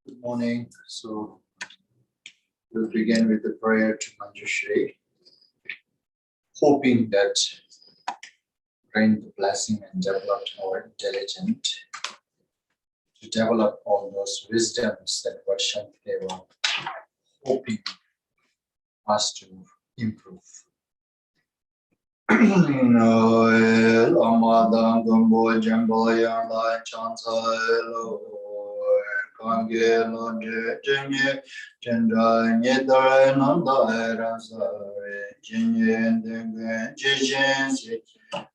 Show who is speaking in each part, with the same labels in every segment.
Speaker 1: Good morning. So we'll begin with the prayer to Manjushri, hoping that bring the blessing and develop our intelligence to develop all those wisdoms that Vashankdeva hoping us to improve. Kangelo jenye chendra nyedare nanda rasare jenye denge jejen se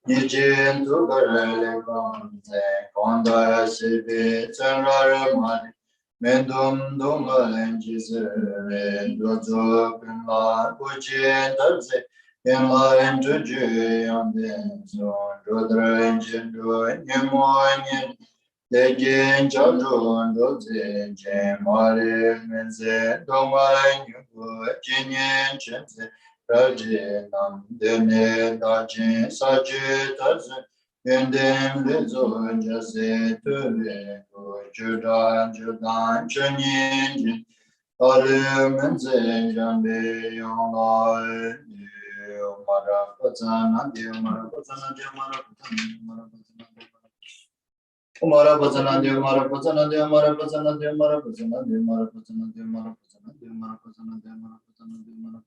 Speaker 1: nyejen tugarele konze konda sebe tsanrare mari mendum dungalen jizere dozo pinla kujen tarze Yenla enjuju yanden zon rodra enjendo nyemoyen Dejen chadron doze jemare menze domare nyugo jinyen chenze raje nam dene dajen saje taze yendem lezo jase tule go judan judan chenyen jin ale menze jambe yonla mara pazana de mara pazana de mara pazana Mara Pazana de Mara Pazana de Mara Pazana de Mara Pazana de Mara Pazana de Mara Pazana de Mara Pazana de Mara Pazana de Mara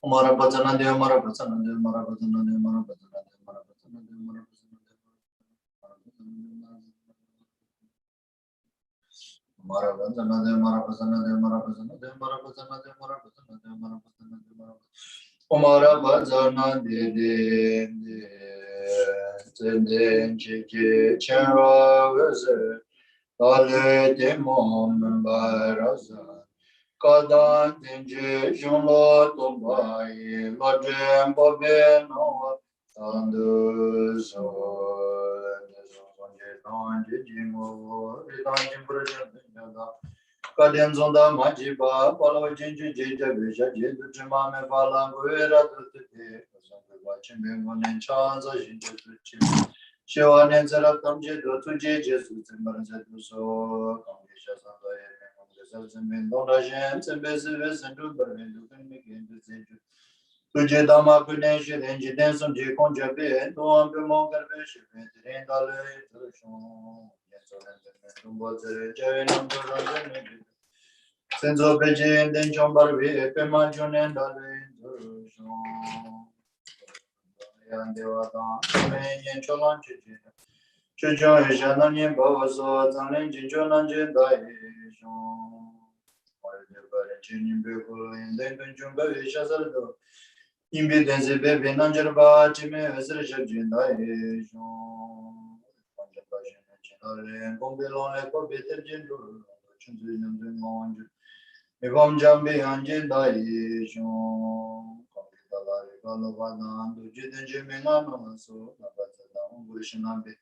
Speaker 1: Mara Pazana de Mara Pazana de Mara Pazana de Mara Pazana de Mara Pazana de Mara Mara Pazana de Mara Pazana de Mara Pazana de Mara Pazana de Mara Pazana de Mara Pazana de Mara Mara Pazana de Tenden Chiki Chenra Vese Ale Demon Baraza Kadan Tinje Junlo Tombai Lodem Bobeno Tanduzo Kadenzonda Majiba, Palo Jinju Jija Visha Jidu Jimame Balanguera Tutti, watching Bimon and Chanza Jinju Shiva Nenzara Tamji to Jijas with the Maranzatu so Congress and Mendona Gens and Besivis and Dubervin who can begin to say Tujidama Puneshi, Engineers on Jikon Jabe, no one Bimonga Bishop, and Dale to show. Senzo Beji, then John Barbi, Pemajon and Dale to show. And they were done, and Cholan Chichi. Chujo is Janani Bawazo, and Jinjonan Jendai. Or the Barajin Bible in the Jumba Shazardo. Imbidenze bebe nanjarba chime esre jindai jo panja pajene chinare kombelone ko beter jindu chunzu nyamdu ngonju evam jambe anje dai jo kombelare galo bana du jidenje menano so nabata da ungurishinabe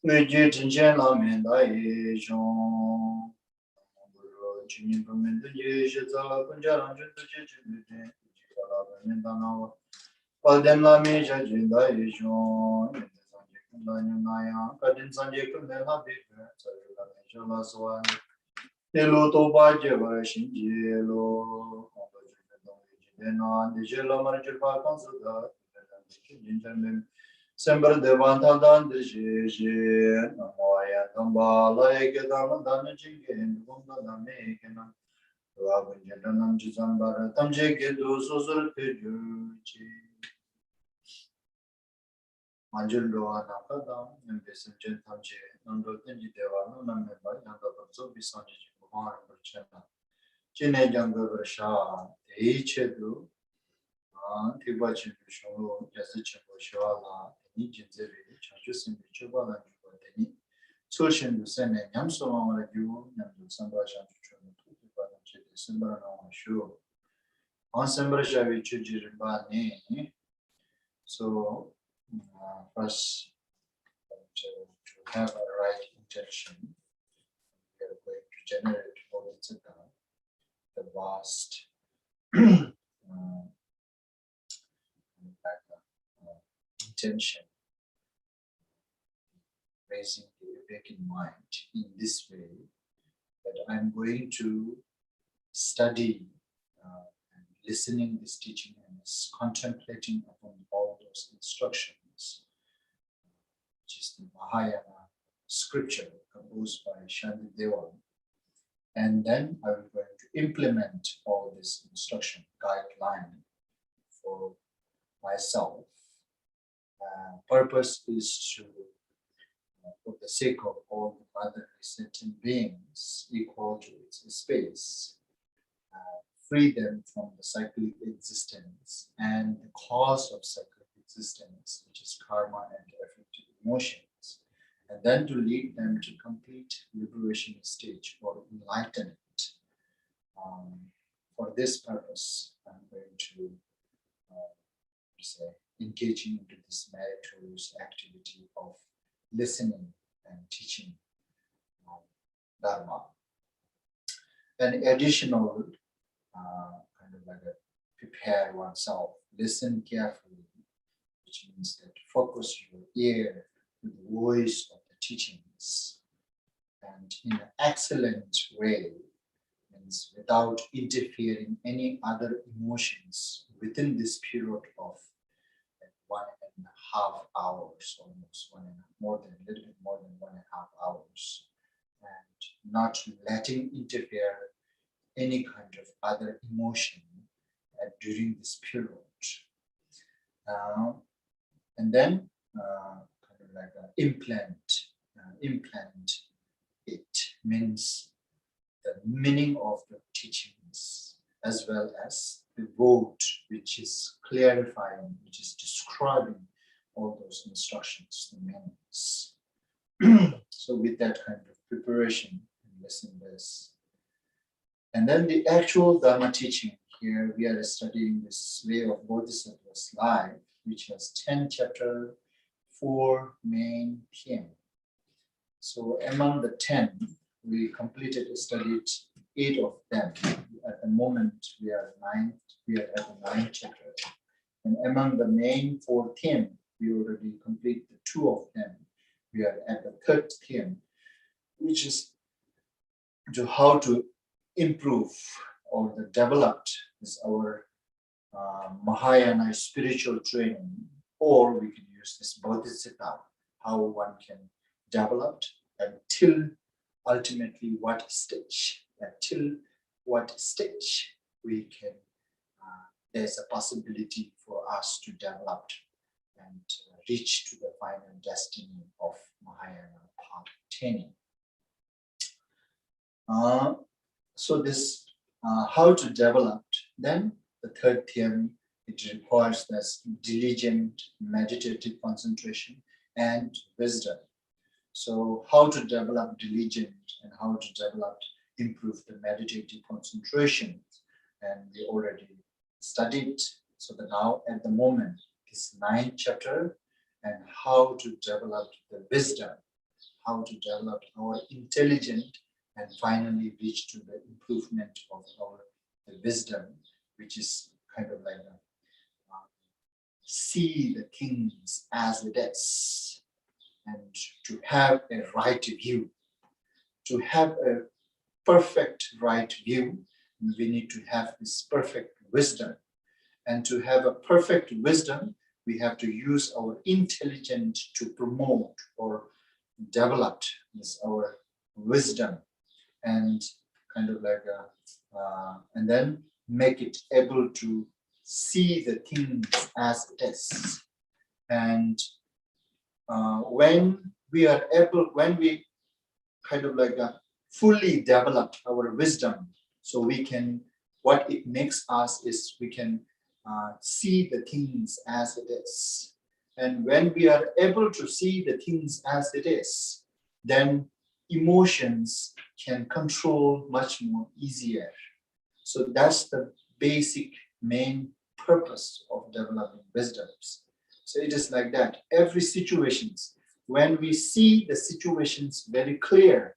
Speaker 1: meje jinje la mendai jo unguro chinin pamende je jezala kunjaran jundu je Padem la mi jajinda ishon, Naya, Kadin Sanjay Kumela Bika, Sarula Swan, Nilo Toba Jeva Shinjilo, Dena, the Jela Marjapa Consuda, Jinjamin, Sember Devanta Dan, the Jiji, Namoya, Tamba, like a Damadan, Jingin, Bunda Damekana. Ravanjanam Jizambara Tamje Gedu Susur Tejuchi Manjuldoa Nakada, and Vincent Tamje, Nondotin Deva, no member, Yanga Bazo, Bisanji, Kumar, Chena. Chine Younger Rasha, Echedu, Tibachi Show, Yasicha Shala, Nijin Changes in the Chuba and Jubani, Sulshin Lusen, Yamsoma, you, and Samba Shantu, December, no sure. On Samba Shavi Chujiribani, so first, to have a right intention, we are going to generate Bodhicaryāvatāra, the vast intention, raising the awakened mind in this way, that I'm going to study and listening this teaching and contemplating upon all those instructions, which is the Mahayana scripture composed by Shantideva. And then I will going to implement all this instruction guideline for myself. Purpose is to, for the sake of all the other sentient beings equal to its space, free them from the cyclic existence and the cause of cyclic existence, which is karma and affective emotions, and then to lead them to complete liberation stage or enlightenment. For this purpose, I'm going to engaging into this meritorious activity of listening and teaching Dharma. An additional kind of like a prepare oneself, listen carefully, which means that focus your ear to the voice of the teachings, and in an excellent way, means without interfering any other emotions within this period of 1.5 hours, almost a little bit more than 1.5 hours, and not letting interfere any kind of other emotion during this period. And then kind of like implant it, means the meaning of the teachings as well as the word which is clarifying, which is describing all those instructions, the meanings. So with that kind of preparation, listen this. And then the actual Dharma teaching, here we are studying this way of Bodhisattva's life, which has 10 chapters, 4 main themes. So among the 10, we studied 8 of them. At the moment, we are at the 9th chapter. And among the main 4 themes, we already completed 2 of them. We are at the 3rd theme, which is to how to improve or the developed is our Mahayana spiritual training, or we can use this Bodhisattva, how one can develop until ultimately what stage, we can, there's a possibility for us to develop and reach to the final destiny of Mahayana path attaining. So this, how to develop, then the 3rd theme, it requires this diligent meditative concentration and wisdom. So how to develop diligent and how to improve the meditative concentration, and we already studied. So that now at the moment is 9th chapter, and how to develop the wisdom, how to develop our intelligence, and finally reach to the improvement of the wisdom, which is kind of like see the things as it is, and to have a right view. To have a perfect right view, we need to have this perfect wisdom. And to have a perfect wisdom, we have to use our intelligence to promote or develop this our wisdom, and kind of like and then make it able to see the things as it is. And when we kind of like fully develop our wisdom, so we can, what it makes us is we can see the things as it is. And when we are able to see the things as it is, then emotions can control much more easier. So that's the basic main purpose of developing wisdoms. So it is like that. Every situations, when we see the situations very clear,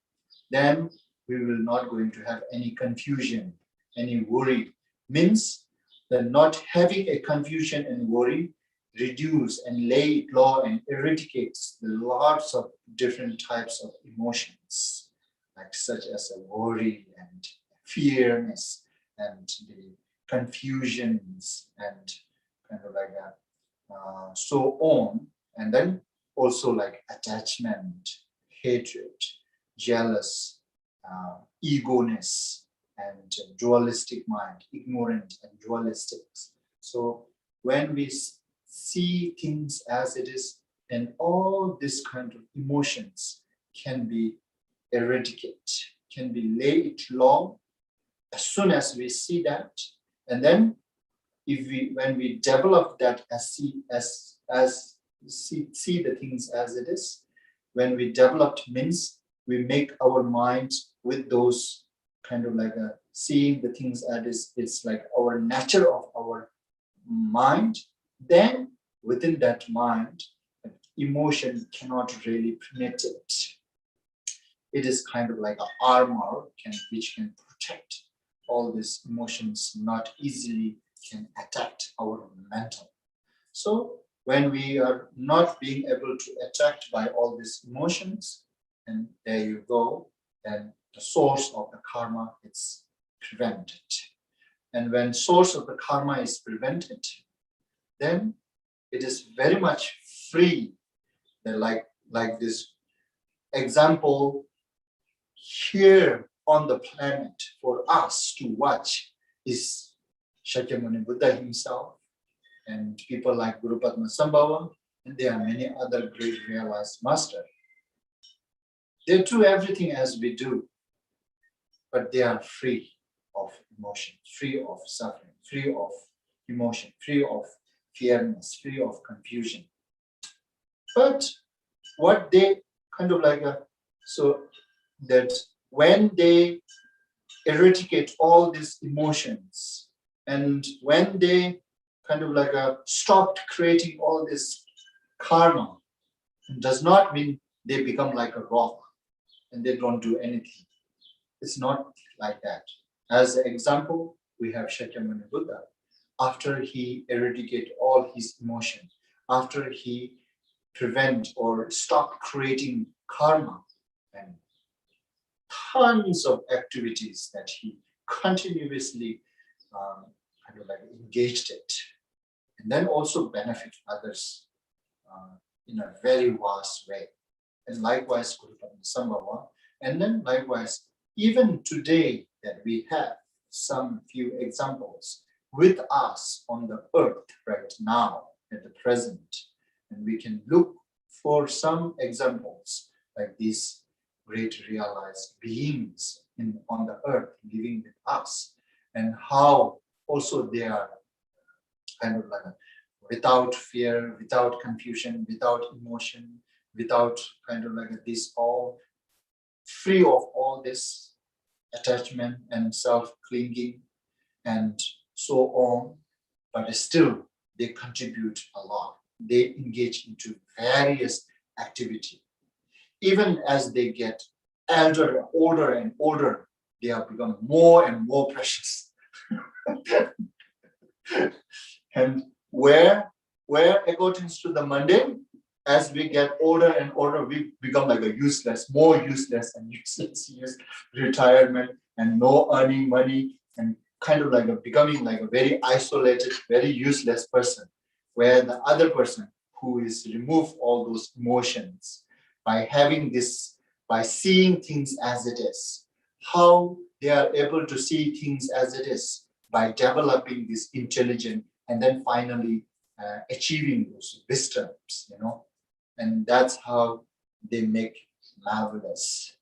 Speaker 1: then we will not going to have any confusion, any worry. Means that not having a confusion and worry reduce and lay it low and eradicates the lots of different types of emotions, like such as a worry and fearness and the confusions and kind of like that, so on. And then also like attachment, hatred, jealous, egoness, and dualistic mind, ignorant and dualistic. So when we see things as it is, then all this kind of emotions can be eradicated, can be laid low as soon as we see that. And then when we develop that see the things as it is, when we developed means we make our minds with those kind of like seeing the things as it's like our nature of our mind, then within that mind, emotion cannot really penetrate. It is kind of like an armor which can protect all these emotions, not easily can attack our mental. So when we are not being able to attacked by all these emotions, and there you go, then the source of the karma is prevented. And when source of the karma is prevented, then it is very much free. Like this example here on the planet for us to watch is Shakyamuni Buddha himself and people like Guru Padmasambhava, and there are many other great realized masters. They do everything as we do, but they are free of emotion, free of suffering, free of emotion, free of fearness, free of confusion. But what they kind of like so that when they eradicate all these emotions, and when they kind of like stopped creating all this karma, it does not mean they become like a rock and they don't do anything. It's not like that. As an example, we have Shakyamuni Buddha. After he eradicated all his emotion, after he prevent or stop creating karma, and tons of activities that he continuously kind of like engaged it, and then also benefit others in a very vast way. And likewise, Guru Padmasambhava. And then likewise, even today that we have some few examples with us on the earth right now at the present, and we can look for some examples like these great realized beings on the earth living with us, and how also they are kind of like without fear, without confusion, without emotion, without kind of like this, all free of all this attachment and self-clinging and so on, but still they contribute a lot. They engage into various activity. Even as they get elder, older and older, they have become more and more precious. And where according to the mundane, as we get older and older, we become like a more useless and useless, retirement and no earning money, and kind of like becoming like a very isolated, very useless person, where the other person who is remove all those emotions by having this, by seeing things as it is, how they are able to see things as it is by developing this intelligence and then finally achieving those wisdoms, And that's how they make marvelous.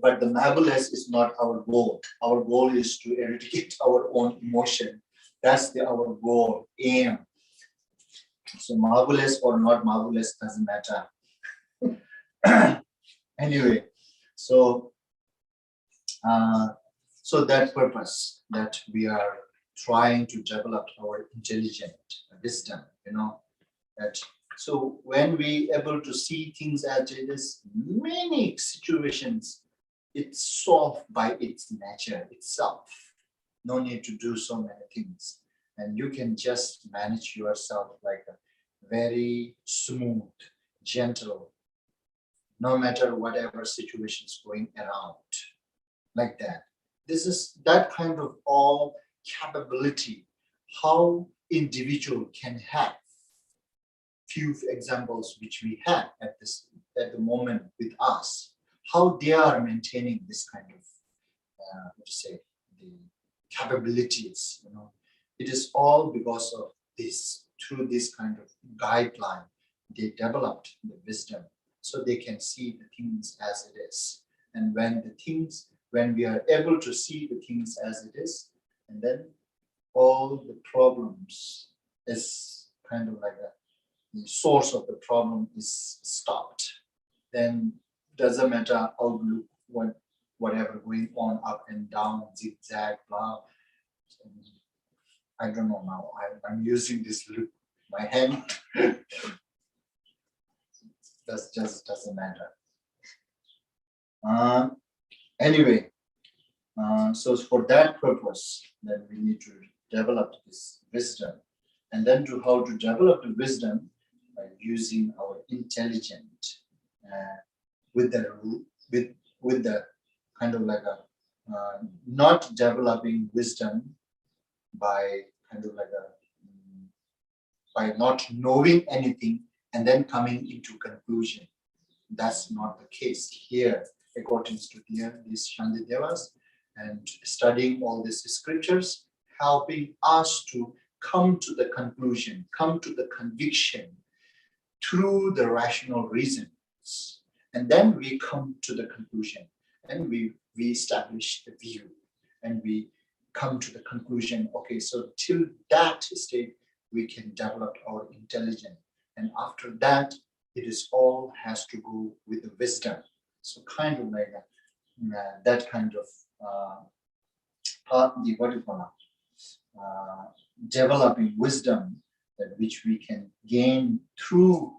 Speaker 1: But the marvelous is not our goal. Our goal is to eradicate our own emotion. That's our goal, aim. So marvelous or not marvelous doesn't matter. Anyway, so that purpose that we are trying to develop our intelligent wisdom, that so when we able to see things as it is, many situations it's solved by its nature itself. No need to do so many things, and you can just manage yourself like a very smooth, gentle, no matter whatever situation is going around, like that. This is that kind of all capability, how individual can have. Few examples which we have at the moment with us, how they are maintaining this kind of the capabilities. It is all because of this. Through this kind of guideline, they developed the wisdom, so they can see the things as it is. And when we are able to see the things as it is, and then all the problems is kind of like the source of the problem is stopped. Then doesn't matter outlook, whatever going on, up and down, zigzag, blah. I don't know now. I'm using this look, my hand. That just doesn't matter. Anyway, so for that purpose, then we need to develop this wisdom, and then how to develop the wisdom by using our intelligence with the kind of like a not developing wisdom by kind of like by not knowing anything and then coming into conclusion. That's not the case here, according to these Shantidevas, and studying all these scriptures, helping us to come to the conclusion, come to the conviction through the rational reasons. And then we come to the conclusion, and we establish the view, and we come to the conclusion, okay, so till that state, we can develop our intelligence. And after that, it is all has to go with the wisdom. So kind of like that kind of developing wisdom that which we can gain through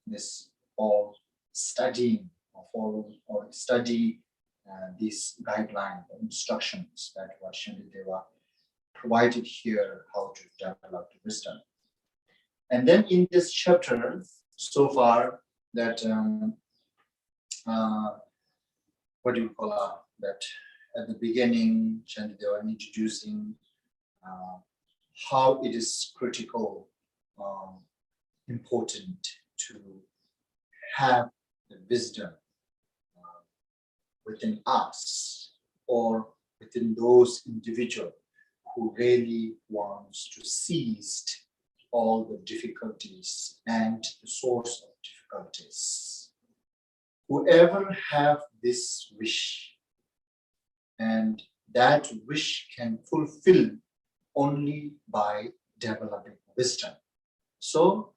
Speaker 1: this all studying or study these guidelines or instructions that what Shantideva provided here, how to develop the wisdom. And then in this chapter, so far, that that at the beginning, Shantideva introducing how it is critical, important to have the wisdom within us or within those individuals who really wants to seize all the difficulties and the source of difficulties. Whoever have this wish, and that wish can fulfill only by developing wisdom. So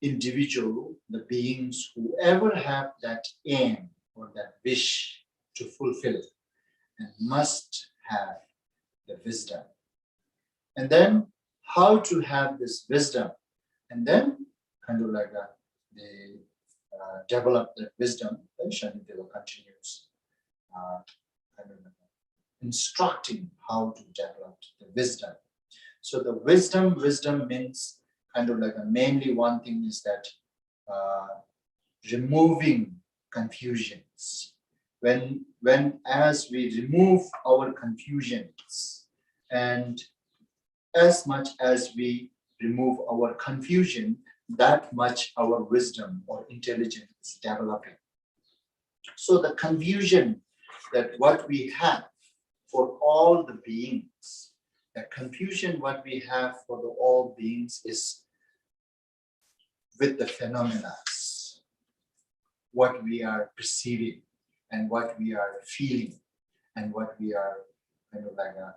Speaker 1: individual, the beings, whoever have that aim or that wish to fulfill, and must have the wisdom. And then how to have this wisdom, and then kind of like they develop the wisdom. Then Shantideva continues kind of instructing how to develop the wisdom. So the wisdom means kind of like mainly one thing is that removing confusions. As we remove our confusions, and as much as we remove our confusion, that much our wisdom or intelligence is developing. So the confusion that what we have for all the beings, The confusion what we have for the all beings is with the phenomena, what we are perceiving and what we are feeling and what we are kind of like a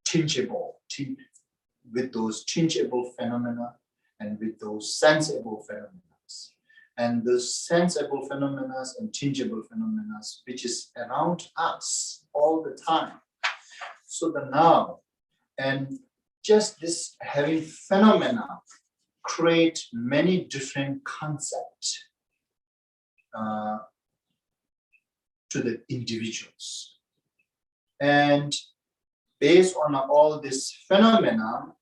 Speaker 1: tingeable, with those tingeable phenomena and with those sensible phenomena. And the sensible phenomena and tingeable phenomena which is around us all the time. So the now, and just this having phenomena create many different concepts to the individuals. And based on all this phenomena,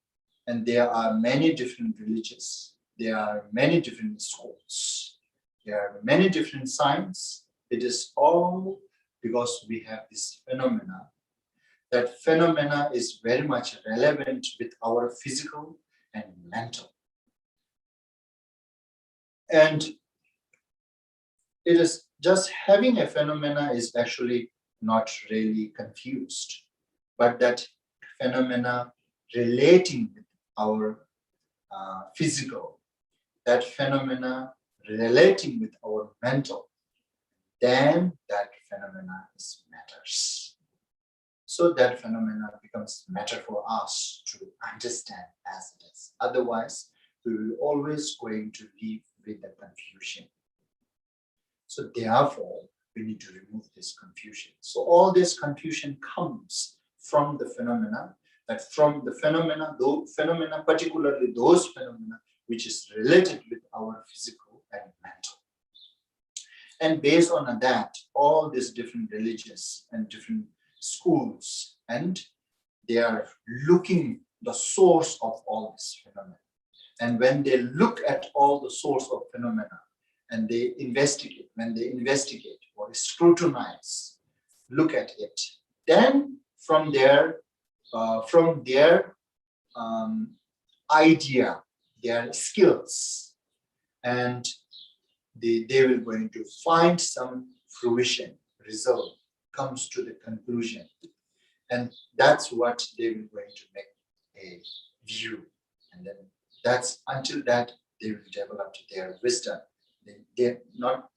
Speaker 1: and there are many different religions, there are many different schools, there are many different science. It is all because we have this phenomena. That phenomena is very much relevant with our physical and mental. And it is just having a phenomena is actually not really confused, but that phenomena relating with our physical, that phenomena relating with our mental, then that phenomena is matters. So that phenomena becomes matter for us to understand as it is. Otherwise, we will always going to live with the confusion. So therefore, we need to remove this confusion. So all this confusion comes from the phenomena, that from the phenomena, those phenomena, particularly those phenomena which is related with our physical and mental. And based on that, all these different religions and different schools, and they are looking the source of all this phenomena. And when they look at all the source of phenomena, and they investigate, when they investigate or scrutinize, look at it, then from their idea, their skills, and they will going to find some fruition, result, comes to the conclusion. And that's what they will going to make a view. And then that's until that they will develop their wisdom.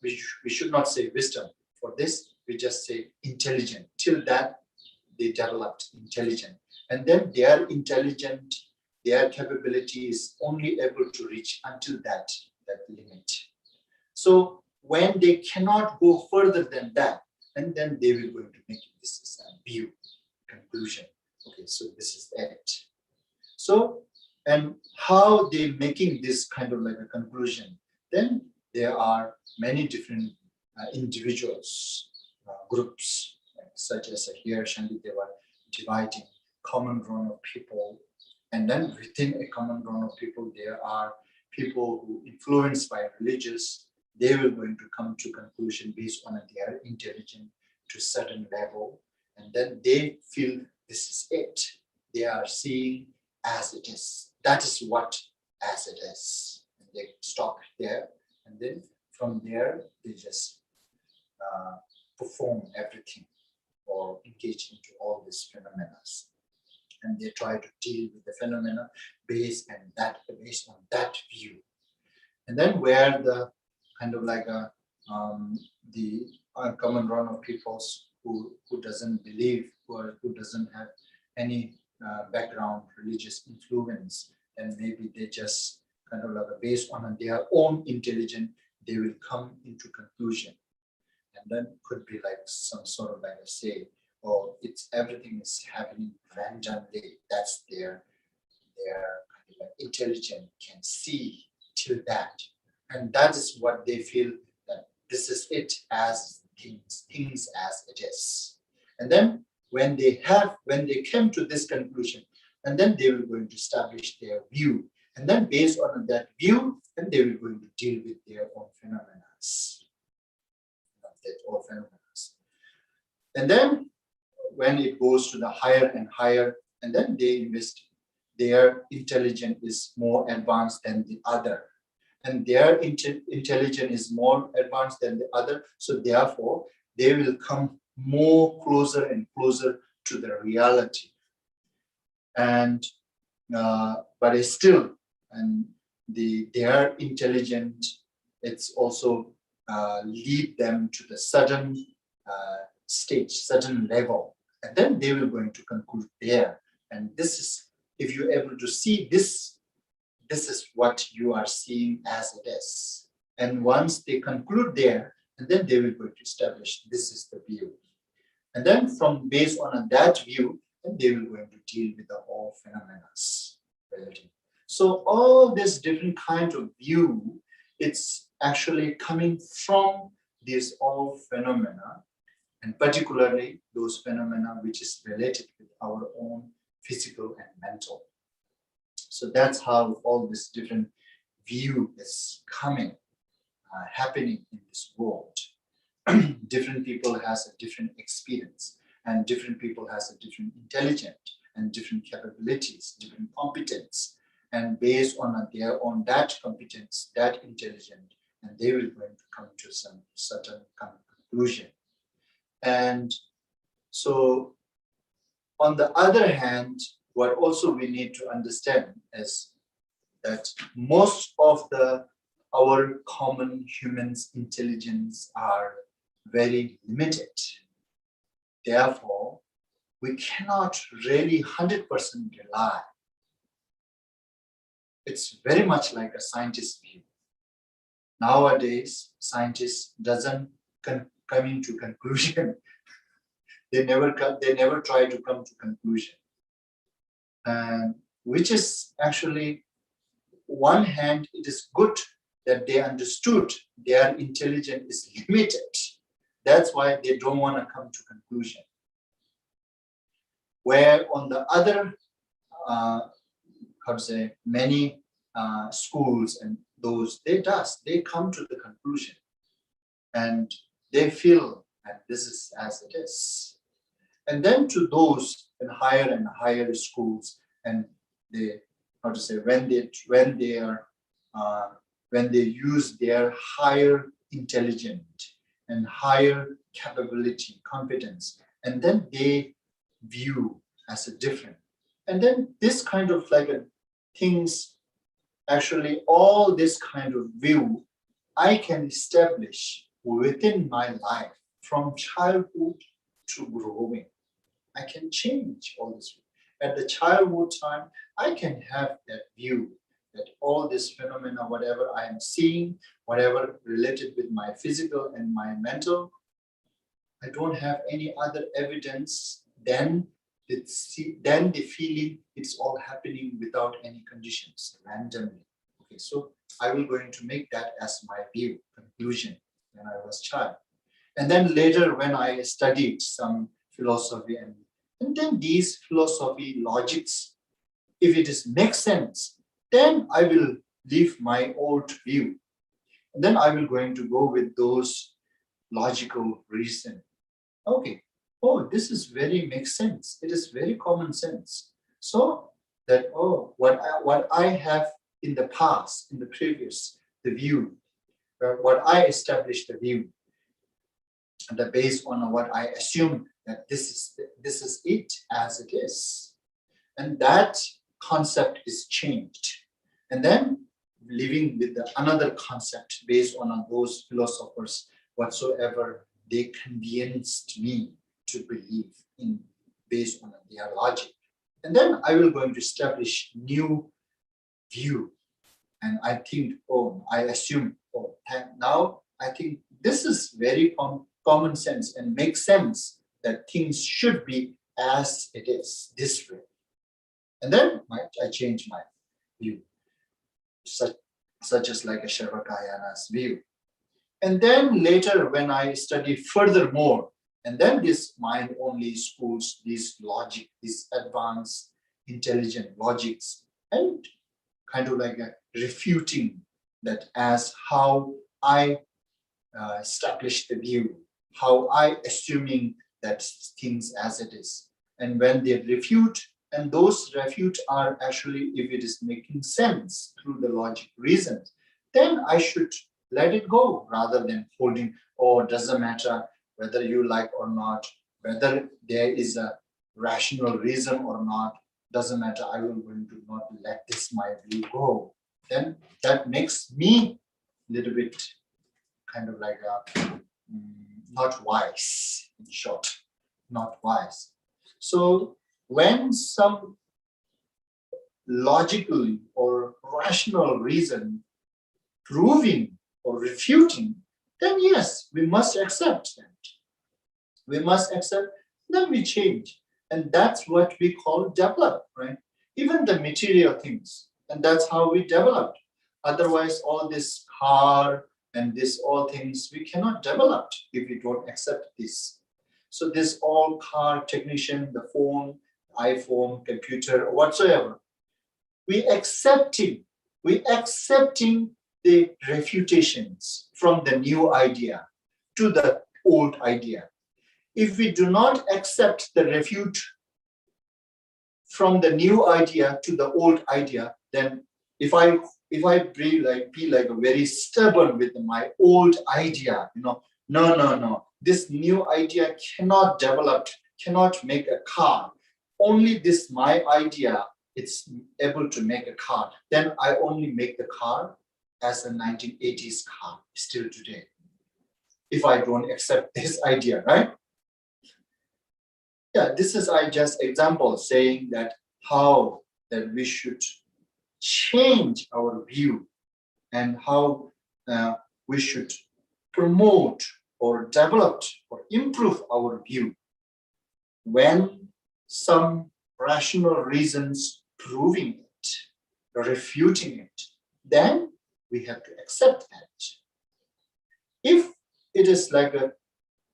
Speaker 1: We should not say wisdom. For this, we just say intelligent. Till that, they developed intelligent. And then their intelligent, their capability is only able to reach until that limit. So when they cannot go further than that, and then they will going to make this as a view, conclusion. Okay, so this is it. So, and how they making this kind of like a conclusion? Then there are many different individuals, groups, such as here Shanti, they were dividing common ground of people, and then within a common ground of people, there are people who influenced by religious. They will going to come to conclusion based on their intelligence to certain level, and then they feel this is it. They are seeing as it is. That is what as it is. And they stop there, and then from there they just perform everything or engage into all these phenomena, and they try to deal with the phenomena based on that view. And then where the kind of like the common run of peoples who doesn't believe, who doesn't have any background religious influence, and maybe they just kind of like based on their own intelligence, they will come into conclusion. And then could be like some sort of like a say, oh, it's everything is happening randomly. That's their kind of like intelligence can see till that. And that is what they feel, that this is it as things as it is. And then when they came to this conclusion, and then they will going to establish their view. And then based on that view, then they will going to deal with their own phenomena. And then when it goes to the higher and higher, and then they invest, their intelligence is more advanced than the other. And their intelligence is more advanced than the other. So therefore, they will come more closer and closer to the reality. And but it's still, and they are intelligent. It's also lead them to the certain stage, certain level, and then they will going to conclude there. And this is, if you're able to see this, this is what you are seeing as it is. And once they conclude there, and then they will going to establish this is the view. And then from based on that view, then they will going to deal with the all phenomena. So all this different kind of view, it's actually coming from these all phenomena, and particularly those phenomena which is related with our own physical and mental. So that's how all this different view is coming, happening in this world. Different people has a different experience, and different people has a different intelligence and different capabilities, different competence, and based on their own that competence, that intelligence, and they will going to come to some certain kind of conclusion. And so on the other hand, what also we need to understand is that most of our common humans' intelligence are very limited. Therefore, we cannot really 100% rely. It's very much like a scientist's view. Nowadays, scientists doesn't coming to conclusion. They never try to come to conclusion. Which is actually, one hand, it is good that they understood their intelligence is limited. That's why they don't want to come to conclusion. Where on the other, many schools and those, they come to the conclusion, and they feel that this is as it is. And then to those in higher and higher schools, and they, when they use their higher intelligence and higher capability, competence, and then they view as a different. And then this kind of like a things, actually all this kind of view, I can establish within my life from childhood to growing. I can change all this. At the childhood time, I can have that view that all this phenomena, whatever I am seeing, whatever related with my physical and my mental, I don't have any other evidence than the feeling it's all happening without any conditions, randomly. Okay, so I will going to make that as my view, conclusion when I was child. And then later when I studied some philosophy, and then these philosophy logics, if it is makes sense, then I will leave my old view. And then I will going to go with those logical reason. Okay, oh, this is very makes sense. It is very common sense. So that, oh, what I have in the past, in the previous, the view, what I established the view, and based on what I assume that this is it as it is, and that concept is changed, and then living with another concept based on those philosophers whatsoever they convinced me to believe in based on their logic, and then I will going to establish new view, and I think, oh, I assume, oh, now I think this is very common sense and makes sense that things should be as it is, this way. And then I change my view, such as like a Sharvakayana's view. And then later when I study furthermore, and then this mind-only schools, this logic, this advanced intelligent logics, and kind of like a refuting that as how I establish the view, how I assuming that things as it is. And when they refute, and those refute are actually, if it is making sense through the logic reasons, then I should let it go rather than holding, oh, doesn't matter whether you like or not, whether there is a rational reason or not, doesn't matter, I will going to not let this my view go, then that makes me a little bit kind of like not wise, in short, not wise. So when some logical or rational reason proving or refuting, then yes, we must accept that. We must accept, then we change. And that's what we call develop, right? Even the material things. And that's how we developed. Otherwise, all this car and this all things, we cannot develop if we don't accept this. So this all car technician, the phone, iPhone, computer, whatsoever, we accepting the refutations from the new idea to the old idea. If we do not accept the refute from the new idea to the old idea, then if I be like a very stubborn with my old idea, no, this new idea cannot develop, cannot make a car. Only this my idea, it's able to make a car. Then I only make the car as a 1980s car still today. If I don't accept this idea, right? Yeah, this is I just example saying that how that we should change our view and how we should promote or develop or improve our view when some rational reasons proving it, refuting it, then we have to accept that. If it is like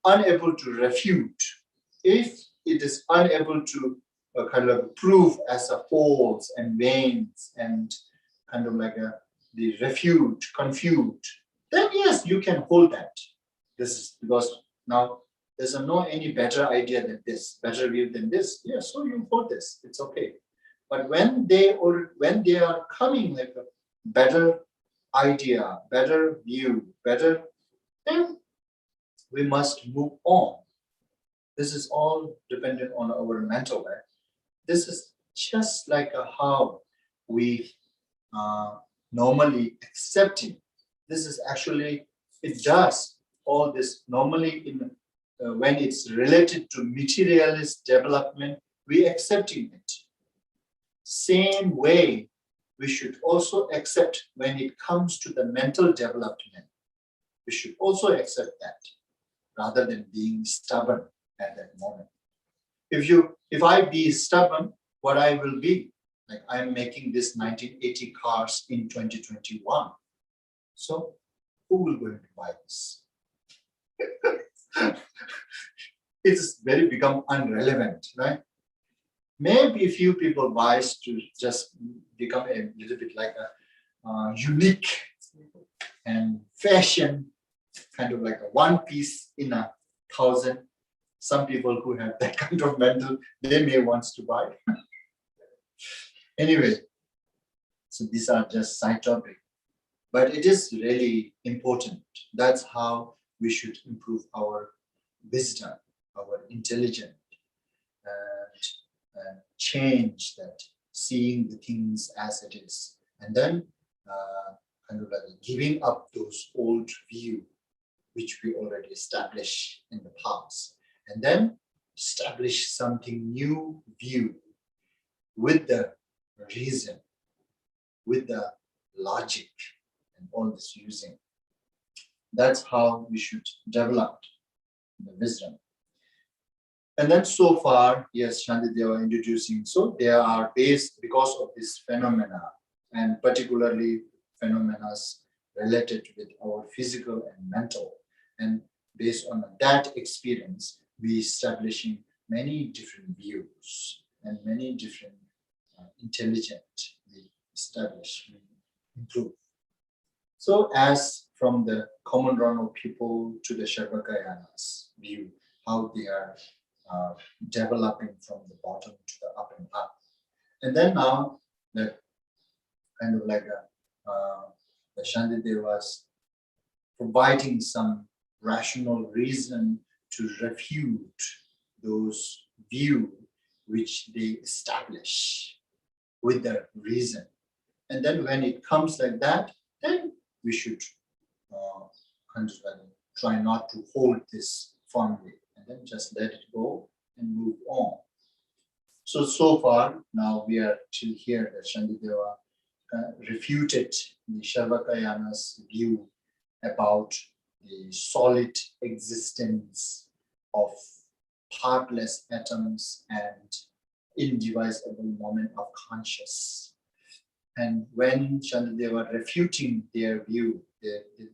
Speaker 1: unable to refute, if it is unable to kind of prove as a false and vains and kind of like the refute, confute, then yes, you can hold that. This is because now there's no any better idea than this, better view than this. Yeah, so you hold this, it's okay. But when they are coming like a better idea, better view, better, then we must move on. This is all dependent on our mental life. This is just like how we normally accepting. This is actually, it does all this normally in when it's related to materialist development, we accepting it. Same way, we should also accept when it comes to the mental development. We should also accept that rather than being stubborn at that moment. If I be stubborn, what I will be, like I'm making this 1980 cars in 2021. So who will going to buy this? It's very become irrelevant, right? Maybe a few people buys to just become a little bit like a unique and fashion, kind of like a one piece in 1,000. Some people who have that kind of mental, they may want to buy. Anyway, so these are just side topic, but it is really important. That's how we should improve our wisdom, our intelligence, and change that, seeing the things as it is, and then kind of like giving up those old view which we already established in the past, and then establish something new view with the reason, with the logic, and all this using. That's how we should develop the wisdom. And then so far, yes, Shantideva introducing, so they are based because of this phenomena, and particularly phenomena related with our physical and mental. And based on that experience, we establishing many different views and many different intelligent we establish, we improve. So as from the common run of people to the Sarvakayanas view, how they are developing from the bottom to the up and up. And then now the kind of like the Shantidevas providing some rational reason to refute those views which they establish with their reason. And then when it comes like that, then we should try not to hold this firmly, and then just let it go and move on. So far, now we are till here that Shantideva refuted the Sarvakayana's view about the solid existence of partless atoms and indivisible moment of consciousness. And when Shantideva refuting their view,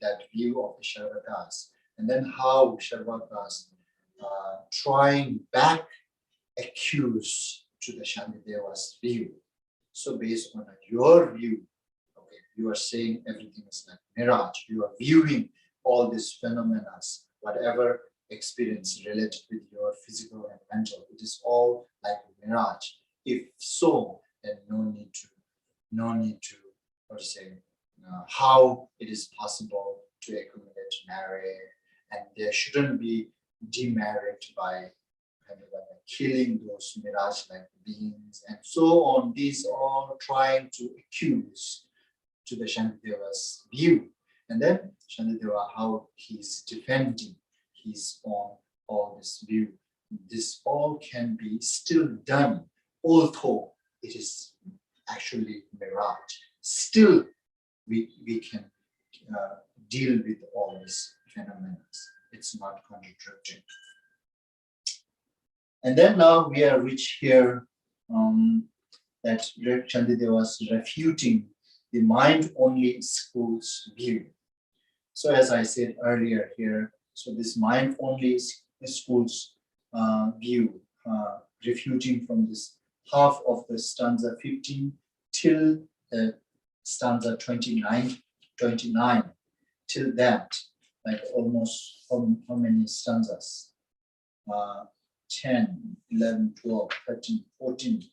Speaker 1: that view of the Sarvakas, and then how Sarvakas trying back accuse to the Shantideva's view. So based on your view, okay, you are saying everything is like mirage. You are viewing all these phenomena, whatever experience related with your physical and mental, it is all like a mirage. If so, then no need to, what to say, how it is possible to accumulate merit, and there shouldn't be demerit by kind of like killing those mirage-like beings, and so on. These all trying to accuse to the Shantideva's view. And then Shantideva, how he's defending his own all this view. This all can be still done, although it is actually mirage. Still, we can deal with all these phenomena. It's not contradicting. And then now we are reached here that Shantideva was refuting the mind-only school's view. So as I said earlier here, so this mind-only school's view, refuting from this half of the stanza 15 till the stanza 29, till that, like almost how many stanzas? 10, 11, 12, 13, 14,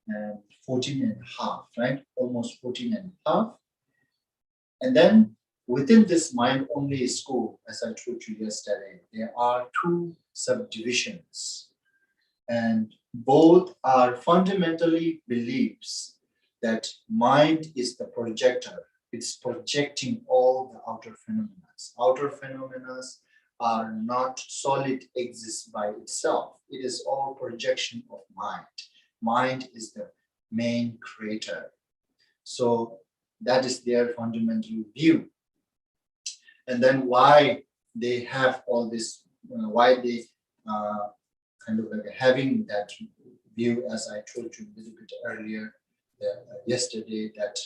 Speaker 1: and 14 and a half, right? Almost 14 and a half. And then within this mind-only school, as I told you yesterday, there are two subdivisions. And both are fundamentally beliefs that mind is the projector. It's projecting all the outer phenomena. Outer phenomena are not solid, exists by itself. It is all projection of mind. Mind is the main creator. So that is their fundamental view. And then why they have all this, why they kind of like having that view, as I told you a little bit earlier, yesterday, that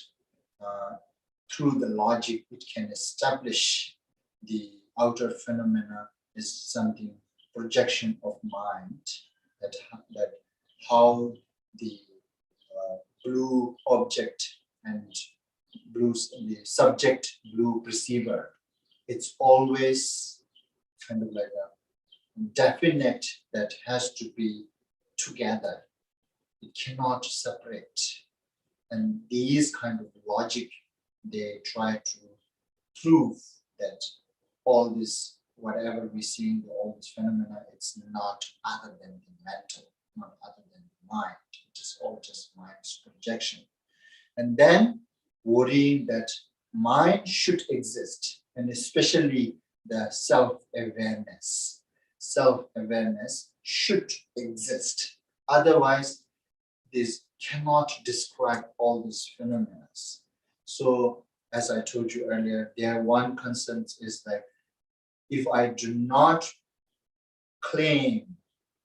Speaker 1: through the logic it can establish the outer phenomena is something projection of mind, that how the blue object and the subject blue perceiver, it's always kind of like a definite that has to be together. It cannot separate. And these kind of logic, they try to prove that all this, whatever we see in all these phenomena, it's not other than the mental, not other than the mind. It is all just mind's projection. And then worrying that mind should exist, and especially the self-awareness. Self-awareness should exist. Otherwise, this cannot describe all these phenomena. So, as I told you earlier, their one concern is like, if I do not claim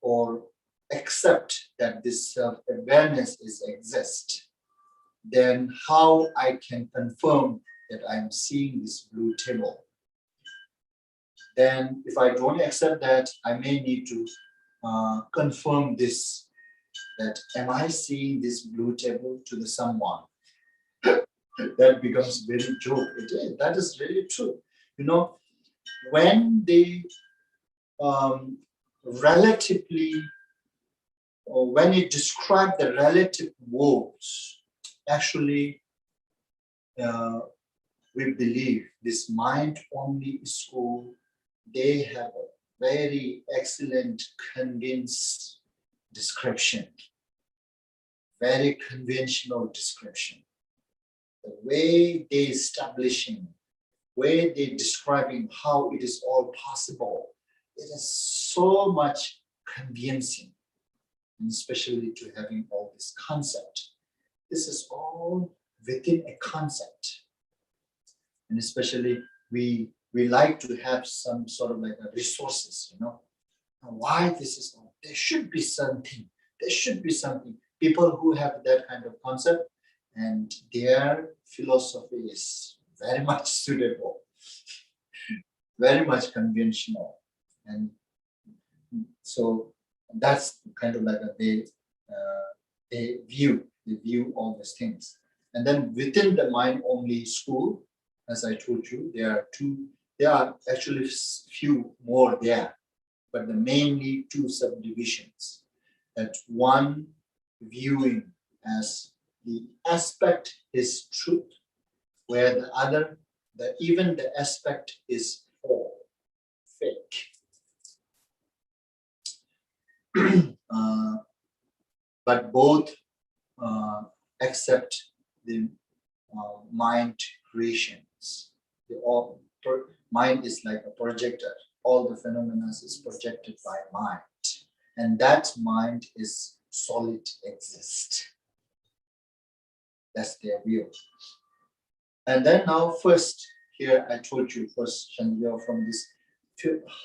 Speaker 1: or accept that this self-awareness exists, then how I can confirm that I'm seeing this blue table? Then if I don't accept that, I may need to confirm this, that am I seeing this blue table to the someone? That becomes very joke. That is really true. You know, when they relatively, or when it describes the relative woes, actually we believe this mind-only school, they have a very excellent convinced description, very conventional description. The way they establishing, way they describing how it is all possible, it is so much convincing, and especially to having all this concept. This is all within a concept. And especially we like to have some sort of like a resources, Why this is all? There should be something. There should be something. People who have that kind of concept and their philosophy is very much suitable, very much conventional. And so that's kind of like they view all these things. And then within the mind only school, as I told you, there are actually few more there, but the mainly two subdivisions. That one viewing as the aspect is truth, where the other, even the aspect is false, fake. But both accept the mind creations. Mind is like a projector. All the phenomena is projected by mind. And that mind is solid, exist. That's their view. And then now first, here I told you first, Chandra, from this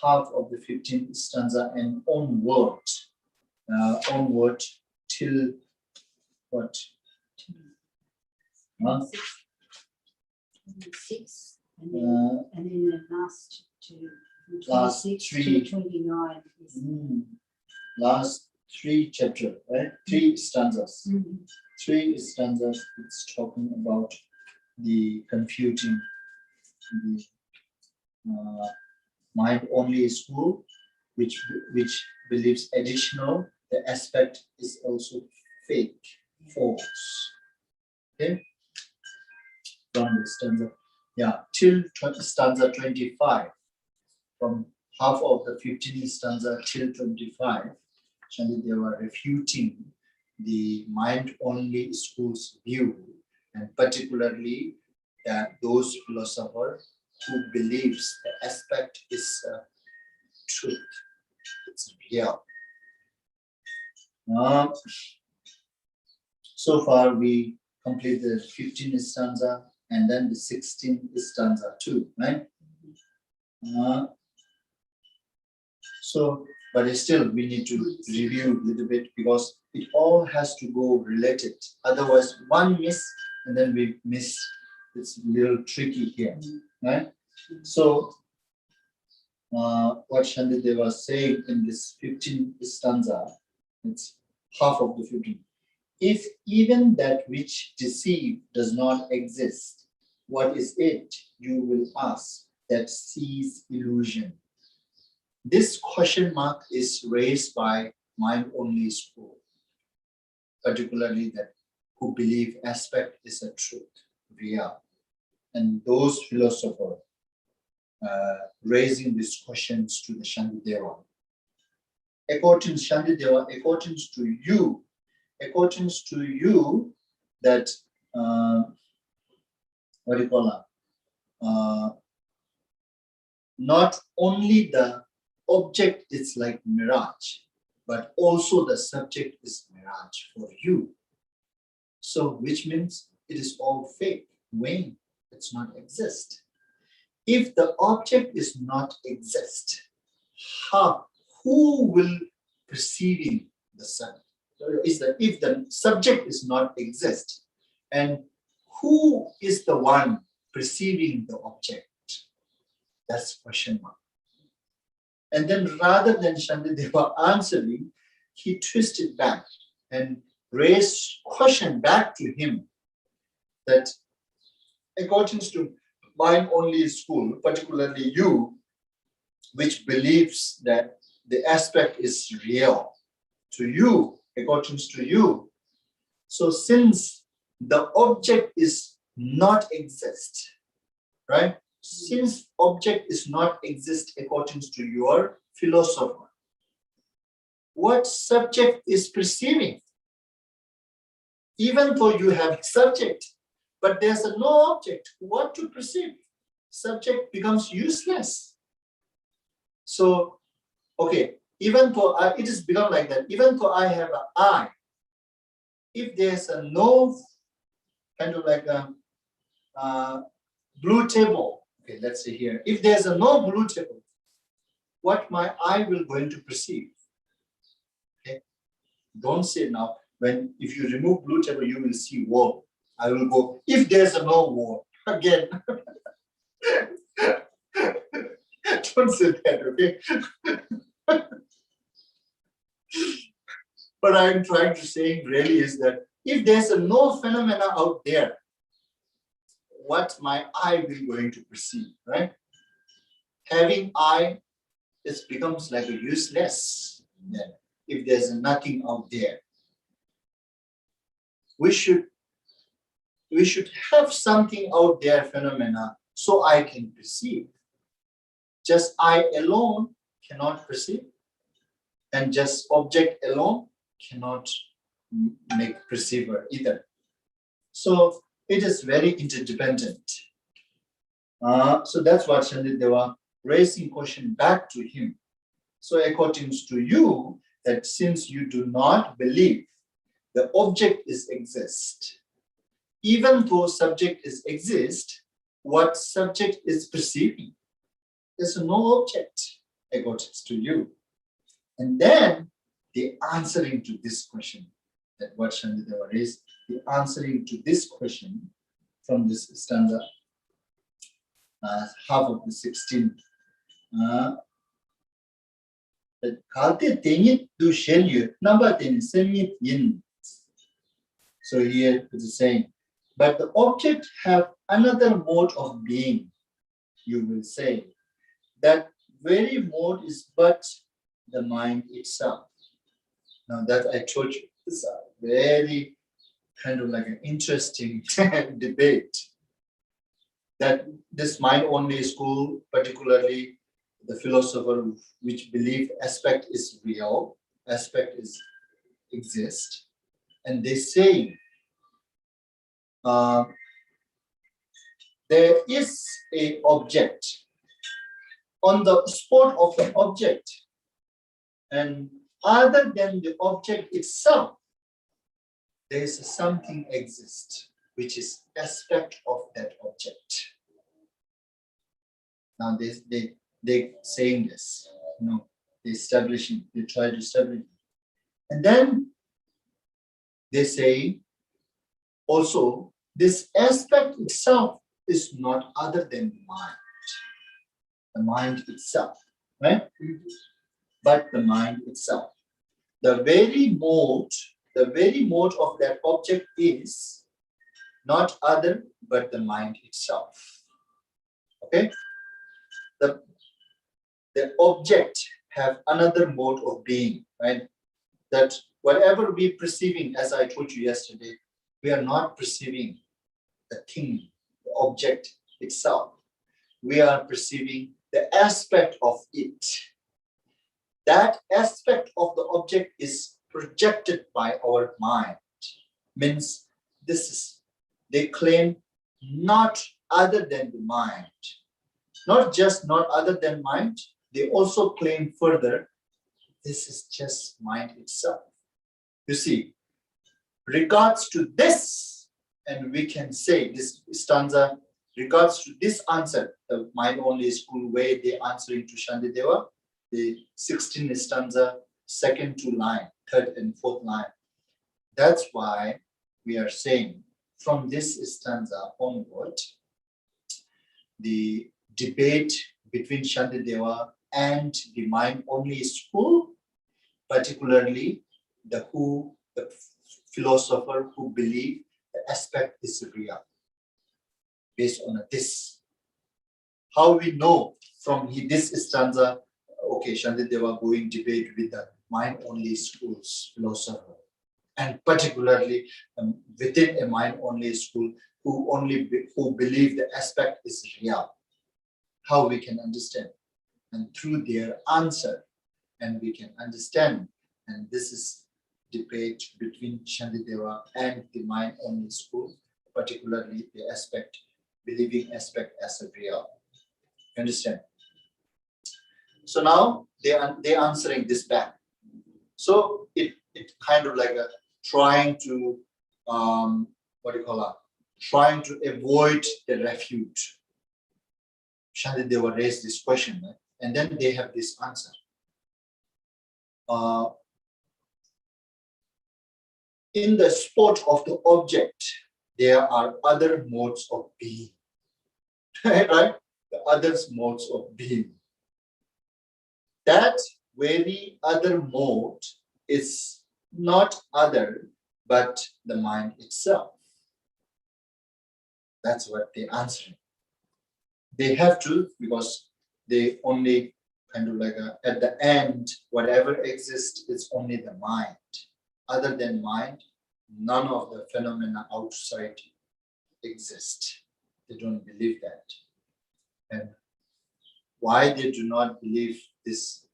Speaker 1: half of the 15th stanza and onward till what?
Speaker 2: 6, and then the last two,
Speaker 1: last 3
Speaker 2: to 29.
Speaker 1: Last 3 chapter, right? 3 stanzas. 3 stanzas. It's talking about the confuting, the mind only school, which believes additional. The aspect is also fake, false. Okay. From the stanza, till stanza 25, from half of the 15th stanza till 25, they were refuting the mind-only school's view, and particularly that those philosophers who believes the aspect is truth, it's real. So far we complete the 15th stanza and then the 16th stanza too, right? But still we need to review a little bit because it all has to go related. Otherwise, one miss and then we miss. It's a little tricky here, right? So, what Shandideva was saying in this 15th stanza, it's half of the 15th. If even that which deceive does not exist, what is it, you will ask, that sees illusion? This question mark is raised by mind-only school, particularly that who believe aspect is a truth, real. And those philosophers raising these questions to the Shandideva. According to Shandideva, according to you, that what do you call it? Not only the object is like mirage, but also the subject is mirage for you. So, which means it is all fake, vain, it's not exist. If the object is not exist, who will perceiving the subject? If the subject is not exist, and who is the one perceiving the object? That's question mark. And then rather than Shandideva answering, he twisted back and raised question back to him that according to mind-only school, particularly you, which believes that the aspect is real to you, according to you. So since the object is not exist, right? Since object is not exist according to your philosopher, what subject is perceiving. Even though you have subject, but there's no object, what to perceive? Subject becomes useless. So, okay, even though it is become like that, even though I have an eye, if there's a no kind of like a blue table, okay, let's say here, if there's a no blue table, what my eye will going to perceive? Okay, don't say now. If you remove blue table, you will see wall. I will go, if there's a no wall, again. Don't say that, okay? But I'm trying to say really is that if there's a no phenomena out there, what my eye will going to perceive, right? Having eye, it becomes like a useless then, if there's nothing out there. We should have something out there phenomena so I can perceive. Just I alone cannot perceive, and just object alone cannot make perceiver either. So it is very interdependent. So that's what Shandideva raising question back to him. So according to you, that since you do not believe the object is exist, even though subject is exist, what subject is perceiving? There's no object according to you. And then the answering to this question, that what Shandideva raised, the answering to this question from this stanza, half of the 16th. So here it is saying, but the object have another mode of being, you will say. That very mode is but the mind itself. Now that I told you, is a very kind of like an interesting debate. That this mind-only school, particularly the philosopher which believe aspect is real, aspect is exist, and they say there is a object on the spot of the object, and other than the object itself, there is something exists, which is aspect of that object. Now they saying this, they establishing, they try to establish, and then they say also this aspect itself is not other than the mind itself, right? But the mind itself. The very mode of that object is not other but the mind itself. Okay? The object have another mode of being, right? That whatever we perceiving, as I told you yesterday, we are not perceiving the thing, the object itself. We are perceiving the aspect of it. That aspect of the object is projected by our mind. Means this is, they claim not other than the mind. Not just not other than mind, they also claim further, this is just mind itself. You see, regards to this, and we can say this stanza, regards to this answer, the mind-only school way they answering to Shandideva, the 16th stanza, second two line, third and fourth line. That's why we are saying from this stanza onward, the debate between Shantideva and the mind-only school, particularly the philosopher who believe the aspect is real, based on this. How we know from this stanza, okay, Shantideva going debate with the mind-only school's philosopher, and particularly within a mind-only school who believe the aspect is real. How we can understand, and through their answer, and we can understand And this is debate between Shantideva and the mind-only school, particularly the aspect, believing aspect as a real. Understand? So now they're answering this back. So it kind of like a trying to trying to avoid the refuge. Shantideva raised this question, right? And then they have this answer. In the spot of the object, there are other modes of being. Right? The other modes of being. That very other mode is not other, but the mind itself. That's what they answer. They have to, because they only kind of like at the end, whatever exists is only the mind. Other than mind, none of the phenomena outside exist. They don't believe that. And why they do not believe this,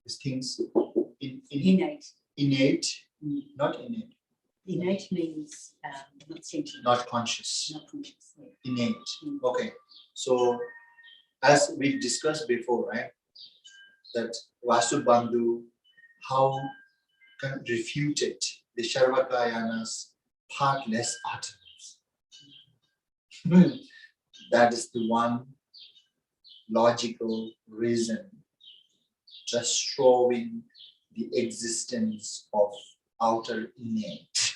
Speaker 1: these things, innate, not innate.
Speaker 2: Innate means not sentient.
Speaker 1: Not conscious.
Speaker 2: Not conscious. Yeah.
Speaker 1: Innate. Okay. So, as we discussed before, right, that Vasubandhu, how can refuted the Sarvakayana's partless atoms. That is the one logical reason destroying the existence of outer innate.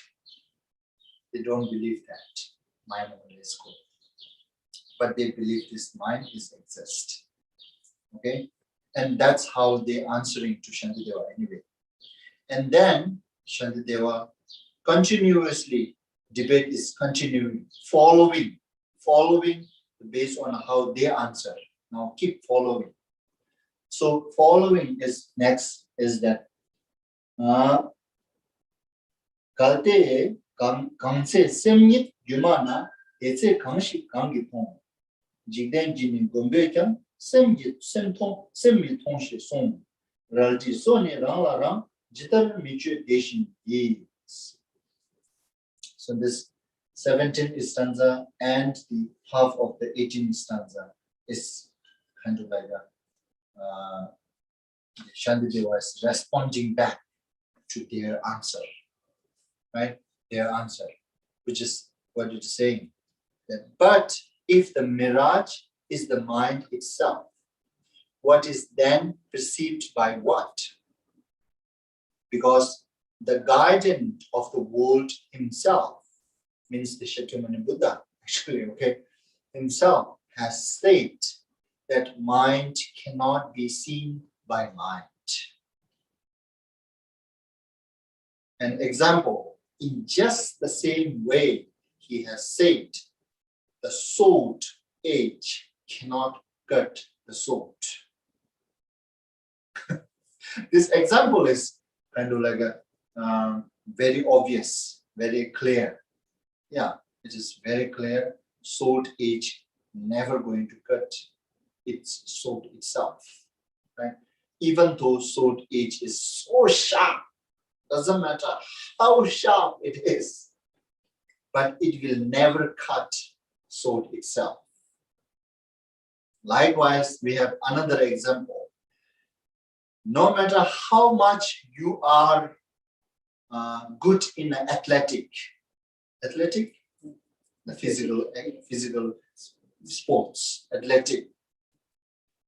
Speaker 1: They don't believe that mind only is good, but they believe this mind is exist. Okay, and that's how they're answering to Shantideva anyway. And then Shantideva continuously, debate is continuing, following based on how they answer. Now keep following. So following is next is that kalte kamse semyit yumana etse kamshi kangi pong jigden jinin gombe kyang semyit semtong semyit tongshi song ralji soni rangla rang jitar michu deshin is. So this 17th stanza and the half of the 18th stanza is kind of like a Shantideva is responding back to their answer, right? Their answer, which is what it's saying. But if the mirage is the mind itself, what is then perceived by what? Because the guardian of the world himself, means the Shakyamuni Buddha, actually, okay, himself has stated that mind cannot be seen by mind. An example, in just the same way he has said, the sword edge cannot cut the sword. This example is kind of like a very obvious, very clear. Yeah, it is very clear. Sword edge never going to cut its sword itself, right? Even though sword edge is so sharp, doesn't matter how sharp it is, but it will never cut sword itself. Likewise, we have another example. No matter how much you are good in athletic, the physical sports, athletic,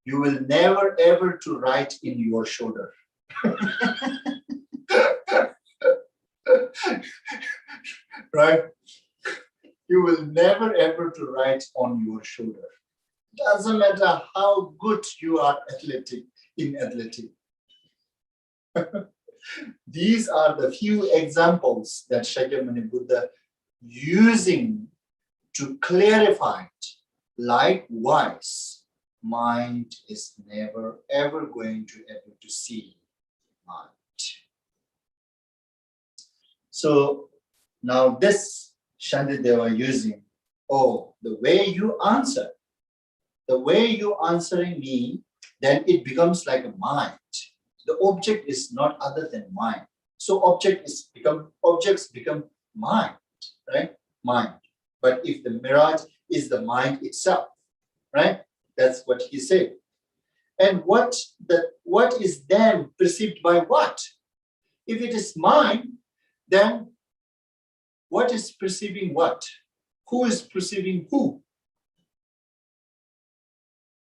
Speaker 1: you will never ever to write in your shoulder. Right? You will never ever to write on your shoulder. Doesn't matter how good you are in athletic. These are the few examples that Shakyamuni Buddha using to clarify it. Likewise, mind is never ever going to able to see mind. So now this Shantideva using, the way you answer, the way you answering me, then it becomes like a mind. The object is not other than mind. So objects become mind, right? Mind. But if the mirage is the mind itself, right? That's what he said. And what is then perceived by what? If it is mind, then what is perceiving what? Who is perceiving who?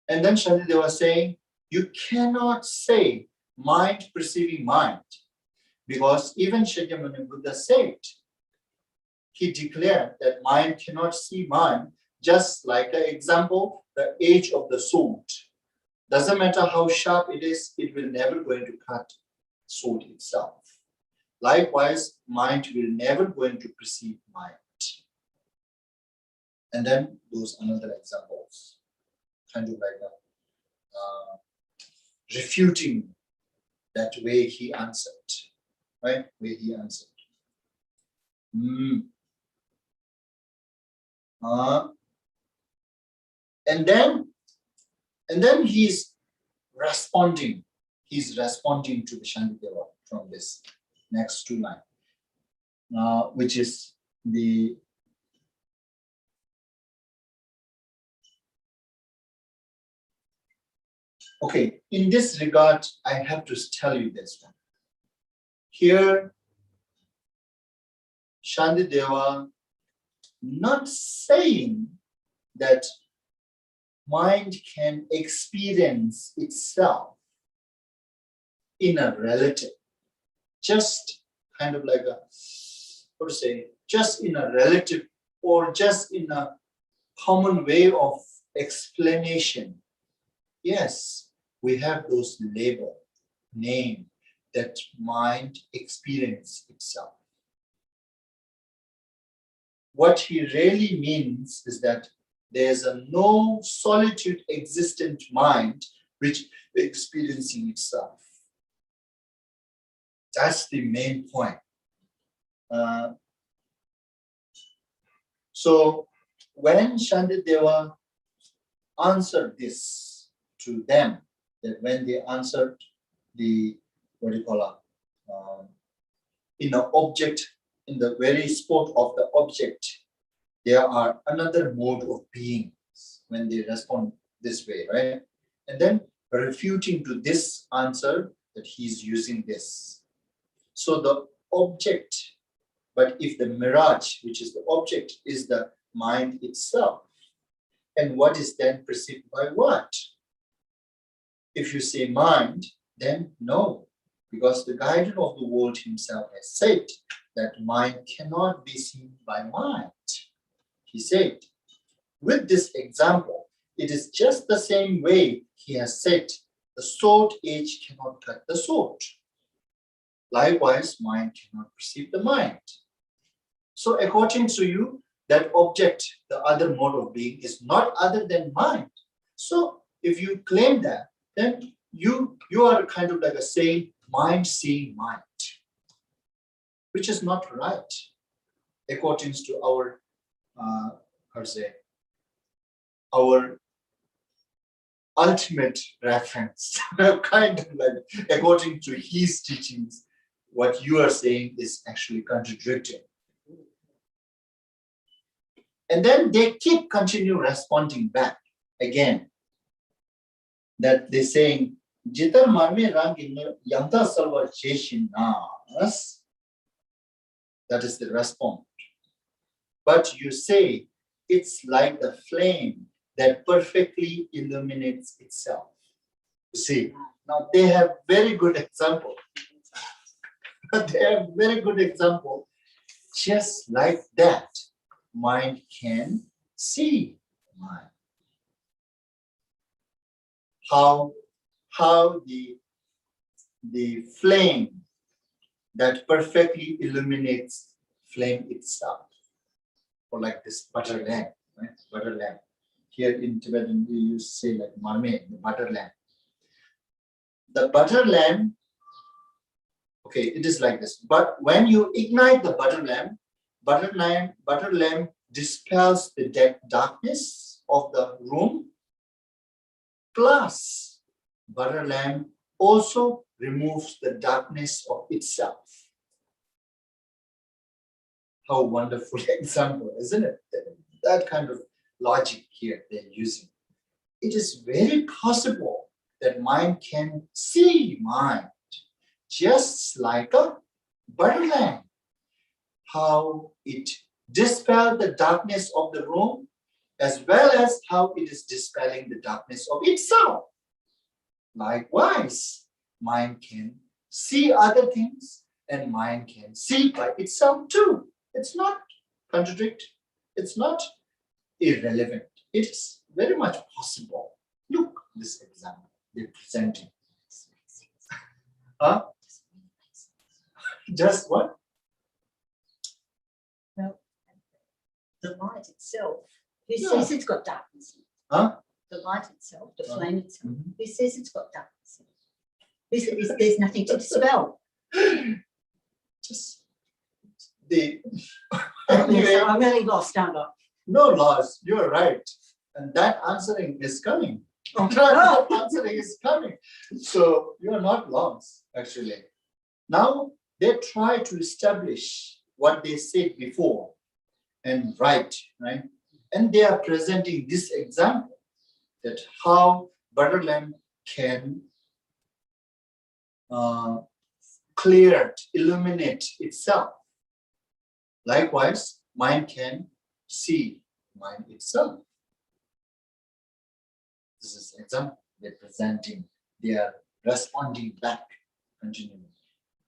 Speaker 1: And then Shantideva was saying, you cannot say mind perceiving mind, because even Shakyamuni Buddha said, he declared that mind cannot see mind, just like an example, the edge of the sword. Doesn't matter how sharp it is, it will never going to cut sword itself. Likewise, mind will never going to perceive mind. And then those another examples, kind of like refuting that way he answered, right? Way he answered. And then he's responding. He's responding to the Shantideva from this next two lines, which is the okay. In this regard, I have to tell you this one. Here, Shantideva not saying that mind can experience itself in a relative, just kind of like a, what to say, just in a relative or just in a common way of explanation. Yes, we have those label, name, that mind experience itself. What he really means is that there's a no solitude existent mind which experiencing itself. That's the main point. So when Shantideva answered this to them, that when they answered the, what do you call it, in the object, in the very spot of the object, there are another mode of beings when they respond this way, right? And then refuting to this answer that he's using this. So the object, but if the mirage, which is the object, is the mind itself, and what is then perceived by what? If you say mind, then no, because the guardian of the world himself has said that mind cannot be seen by mind. He said, with this example, it is just the same way he has said, the sword edge cannot cut the sword. Likewise, mind cannot perceive the mind. So according to you, that object, the other mode of being, is not other than mind. So if you claim that, then you are kind of like a saying mind seeing mind, which is not right, according to our, how to say, our ultimate reference, kind of like, according to his teachings, what you are saying is actually contradicting. And then they continue responding back again, that they're saying, Jitar marme rangi yamta salva cheshinas. That is the response. But you say it's like the flame that perfectly illuminates itself. You see, now they have very good example. They have very good example. Just like that, mind can see mind. How the flame that perfectly illuminates flame itself, or like this butter lamp, right? Butter lamp. Here in Tibetan, we used to say like marme, the butter lamp. The butter lamp, okay, it is like this. But when you ignite the butter lamp dispels the darkness of the room. Plus, butter lamp also removes the darkness of itself. How wonderful example, isn't it? That kind of logic here they're using. It is very possible that mind can see mind, just like a butter lamp. How it dispels the darkness of the room, as well as how it is dispelling the darkness of itself. Likewise, mind can see other things, and mind can see by itself too. It's not contradict. It's not irrelevant. It is very much possible. Look, this example they're presenting. Huh? Just what?
Speaker 2: Well, the light itself, who says it's got darkness?
Speaker 1: Huh?
Speaker 2: The light itself, the flame itself, who says it's got darkness? Who says there's nothing to dispel?
Speaker 1: Just the
Speaker 2: Yes, I'm really lost, aren't I?
Speaker 1: no loss. You're right, and that answering is coming.
Speaker 2: Oh,
Speaker 1: That answering is coming. So you are not lost actually. Now they try to establish what they said before and right? And they are presenting this example that how butter lamp can clear, illuminate itself. Likewise, mind can see mind itself. This is an example they're presenting. They are responding back continually.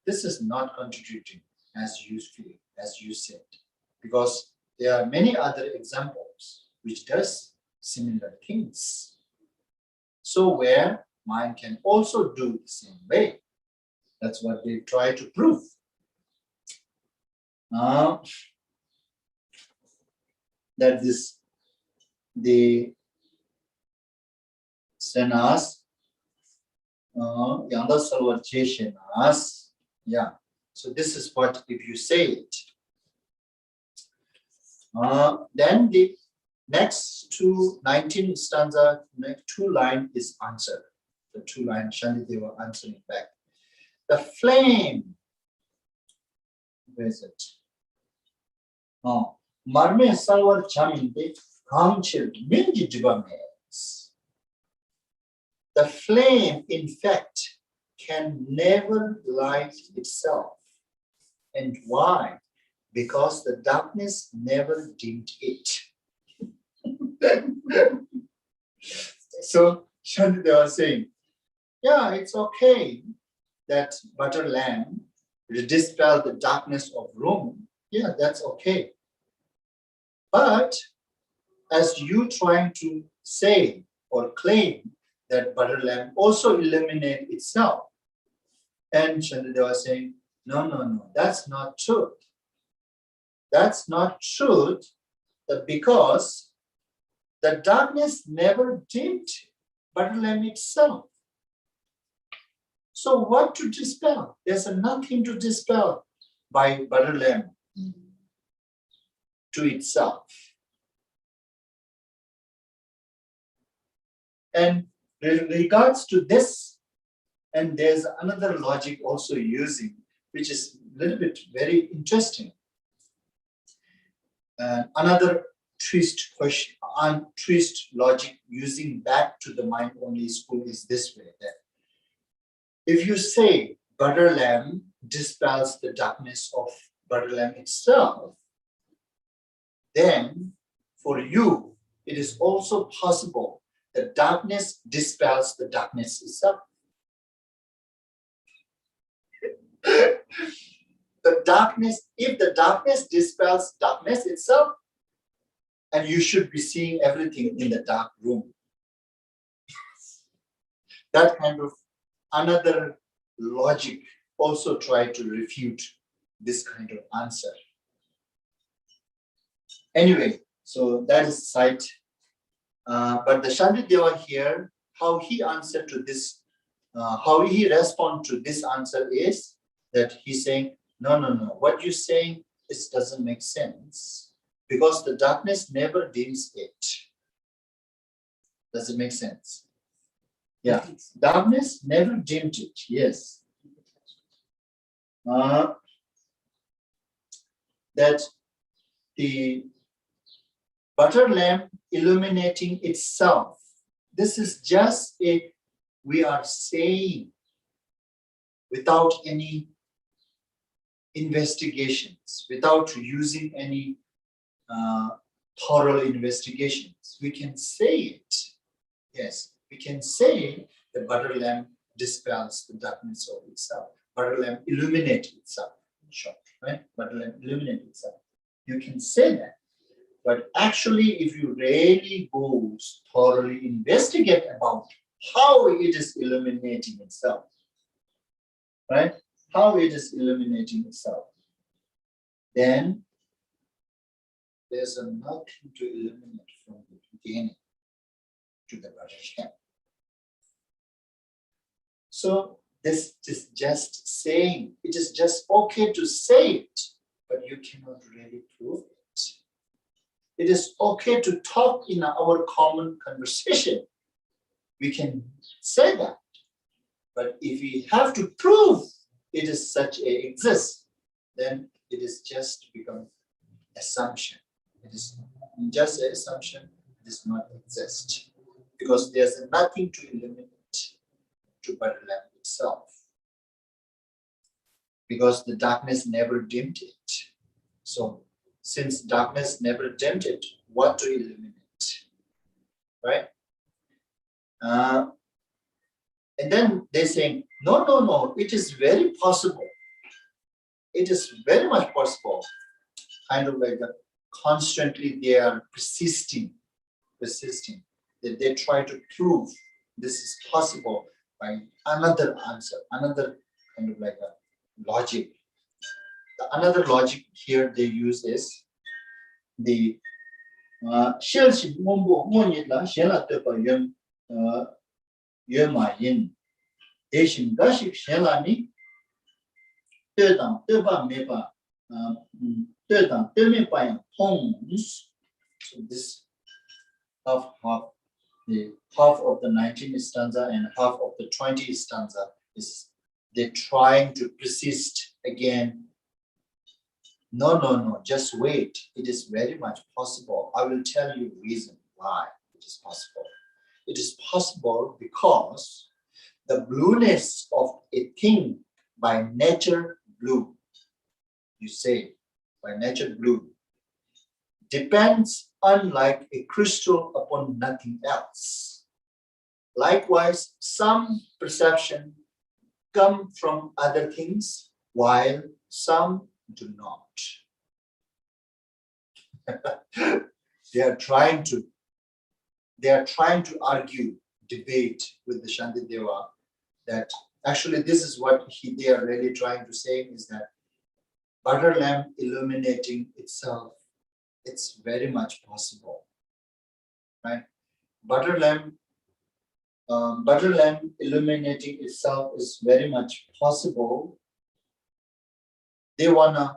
Speaker 1: This is not contradicting as you feel, as you said, because there are many other examples which does similar things. So where mind can also do the same way. That's what they try to prove. That this the senas yanda salvachenas. Yeah. So this is what if you say it. Then the next 19 stanza, next 2 line is answered. The 2 line Shandideva answering back. The flame. Where is it? Marme salvar chaminde kamchil minji dibames. The flame, in fact, can never light itself. And why? Because the darkness never dimmed it. So Shandideva was saying, yeah, it's okay that butter lamp dispel the darkness of room. Yeah, that's okay. But as you trying to say or claim that butter lamp also illuminate itself, and Shandideva was saying, no, that's not truth. That's not truth, because the darkness never dimmed butter lamp itself. So what to dispel? There's nothing to dispel by butter lamp to itself. And in regards to this, and there's another logic also using, which is a little bit very interesting. Another twist question, twist logic using back to the mind only school is this way, that if you say butter lamp dispels the darkness of butter lamp itself, then for you, it is also possible that darkness dispels the darkness itself. The darkness, if the darkness dispels darkness itself, and you should be seeing everything in the dark room. That kind of another logic also try to refute this kind of answer. Anyway, so that is side. But the Shandideva here, how he answered to this, how he respond to this answer is that he's saying, no. What you're saying, this doesn't make sense because the darkness never dims it. Does it make sense? Yeah, darkness never dimmed it. Yes. That the butter lamp illuminating itself. This is just we are saying without any investigations, without using any thorough investigations. We can say it. Yes, we can say the butter lamp dispels the darkness of itself. Butter lamp illuminates itself. In short, right? Butter lamp illuminates itself. You can say that. But actually, if you really go thoroughly investigate about how it is illuminating itself, right? How it is illuminating itself, then there's nothing to illuminate from the beginning to the butter lamp. So this is just saying, it is just okay to say it, but you cannot really prove it. It is okay to talk in our common conversation. We can say that. But if we have to prove it is such a exists, then it is just become assumption. It is just an assumption, it does not exist. Because there's nothing to illuminate to butter lamp itself. Because the darkness never dimmed it. So since darkness never dimmed it, what to illuminate? Right? And then they're saying, no, it is very possible. It is very much possible. Kind of like constantly they are persisting. That they try to prove this is possible by another answer, another kind of like a logic. Another logic here they use is the Shelshi Mombo Monitla Shela Tepa Yema Yin Asian Gashik Shelani Teba Mepa Teme Homes. So this half the half of the 19th stanza and half of the 20th stanza is they're trying to persist again. No, just wait. It is very much possible. I will tell you the reason why it is possible. It is possible because the blueness of a thing by nature blue, you say, by nature blue, depends unlike a crystal upon nothing else. Likewise, some perception come from other things, while some do not. They are trying to argue, debate with the Shantideva that actually this is what they are really trying to say is that butter lamp illuminating itself, it's very much possible, right? Butter lamp illuminating itself is very much possible. They wanna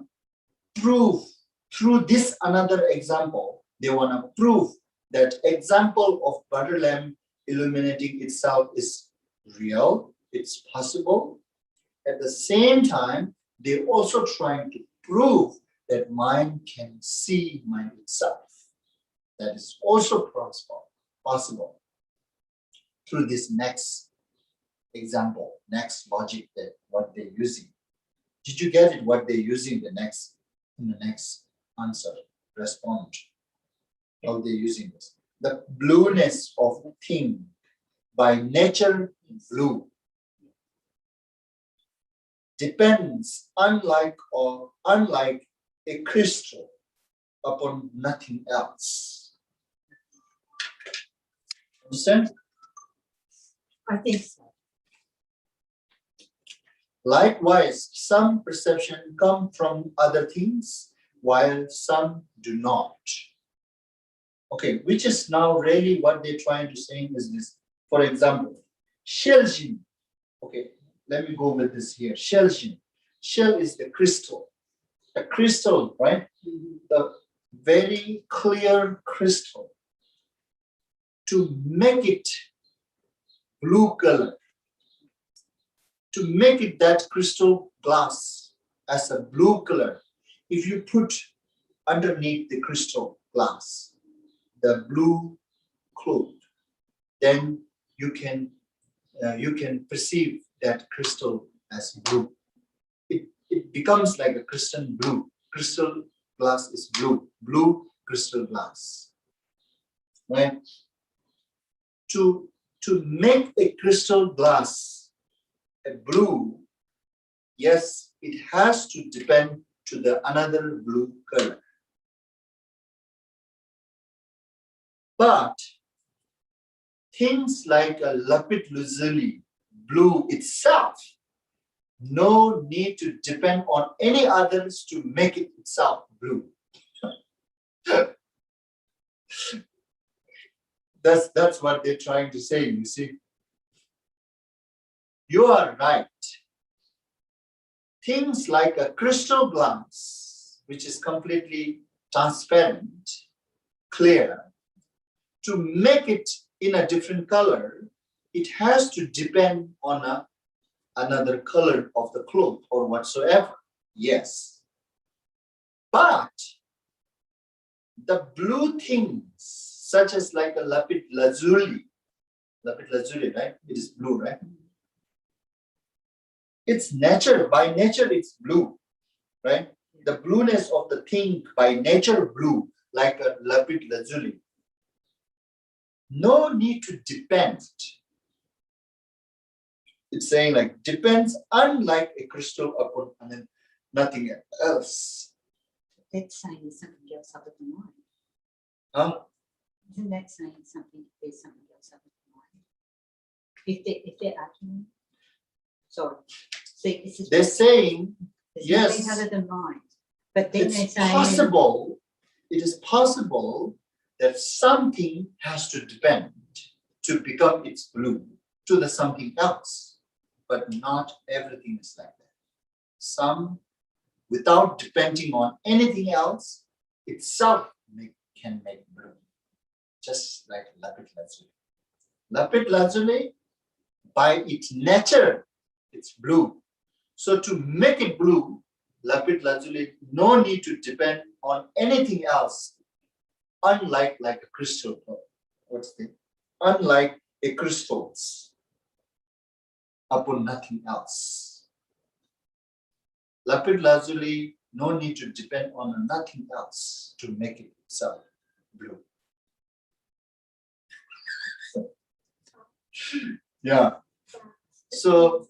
Speaker 1: prove through this another example. They wanna prove that example of butter lamp illuminating itself is real. It's possible. At the same time, they're also trying to prove that mind can see mind itself. That is also possible through this next example, next logic that what they're using. Did you get it? What they're using in the next answer, respond. How they're using this. The blueness of a thing by nature blue depends unlike a crystal upon nothing else. Understand?
Speaker 2: I think so.
Speaker 1: Likewise, some perception come from other things, while some do not. Okay, which is now really what they're trying to say is this. For example, Sheljin. Okay, let me go with this here. Sheljin. Shell is the crystal. A crystal, right? The very clear crystal. To make it blue color. To make it that crystal glass as a blue color, if you put underneath the crystal glass the blue cloth, then you can perceive that crystal as blue. It becomes like a crystal blue. Crystal glass is blue. Blue crystal glass. Right? To make a crystal glass a blue, yes, it has to depend to the another blue color. But things like a lapis lazuli, blue itself, no need to depend on any others to make it itself blue. That's what they're trying to say, you see. You are right. Things like a crystal glass, which is completely transparent, clear, to make it in a different color, it has to depend on another color of the cloth or whatsoever. Yes. But the blue things, such as like a lapis lazuli, right? It is blue, right? It's nature, by nature it's blue, right? The blueness of the thing by nature blue, like a lapis lazuli. No need to depend. It's saying like depends, unlike a crystal upon nothing else.
Speaker 2: That's saying something else other than mine.
Speaker 1: Huh?
Speaker 2: Isn't that saying something? There's something else other than mine. If they're arguing, sorry. See, this is
Speaker 1: they're saying
Speaker 2: there's
Speaker 1: yes,
Speaker 2: nothing other than mine. But then
Speaker 1: it's
Speaker 2: they're saying
Speaker 1: possible. It is possible that something has to depend to become its blue to the something else, but not everything is like that. Some, without depending on anything else, itself can make blue, just like lapis lazuli. Lapis lazuli, by its nature, it's blue. So to make it blue, lapis lazuli, no need to depend on anything else, unlike like a crystal. Unlike a crystals upon nothing else. Lapis lazuli, no need to depend on nothing else to make it itself blue. Yeah. So,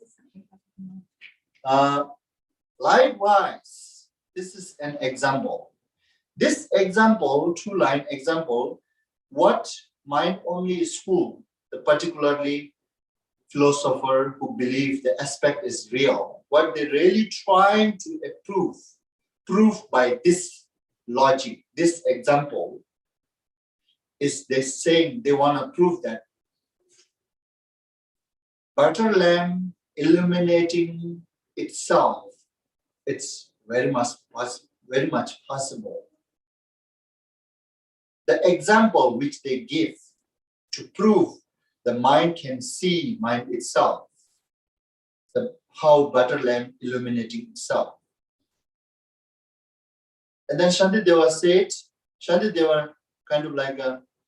Speaker 1: likewise, this is an example. This example, two-line example, what mind-only school, the particularly philosopher who believe the aspect is real, what they're really trying to prove by this logic, this example, is they're saying they want to prove that butter lamp illuminating itself, it's very much possible. The example which they give to prove the mind can see mind itself, how butter lamp illuminating itself. And then Shantideva said, Shantideva kind of like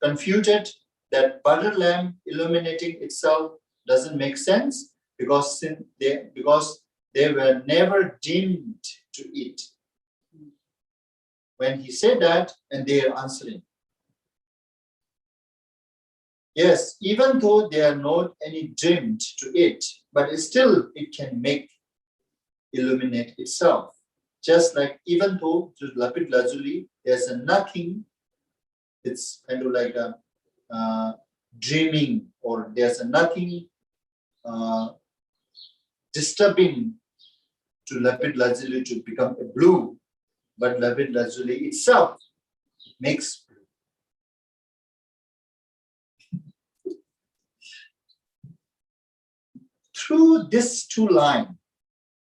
Speaker 1: confuted that butter lamp illuminating itself doesn't make sense because they were never dimmed to it. When he said that, and they are answering, yes, even though they are not any dimmed to it, but still it can illuminate itself. Just like even though to lapis lazuli, there's a nothing, it's kind of like a dreaming, or there's a nothing disturbing to lapis lazuli to become a blue, but lapis lazuli itself makes blue. Through this two-line,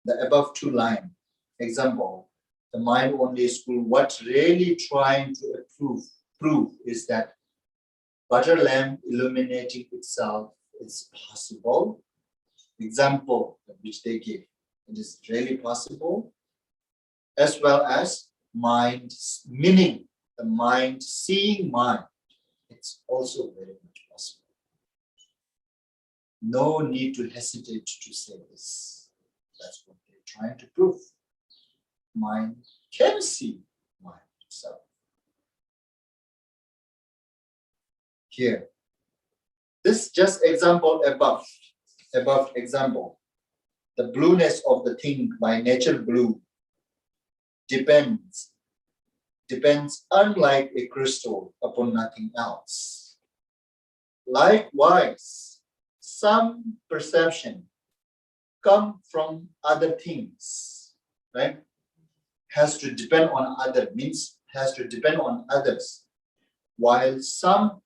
Speaker 1: the above two-line example, the mind-only school, what really trying to prove is that butter lamp illuminating itself it's possible. Example which they give, it is really possible, as well as mind, meaning the mind, seeing mind, it's also very much possible. No need to hesitate to say this. That's what they're trying to prove. Mind can see mind itself. Here, this just example above example. The blueness of the thing by nature blue depends unlike a crystal upon nothing else. Likewise, some perception come from other things, right? Has to depend on other, means has to depend on others, while some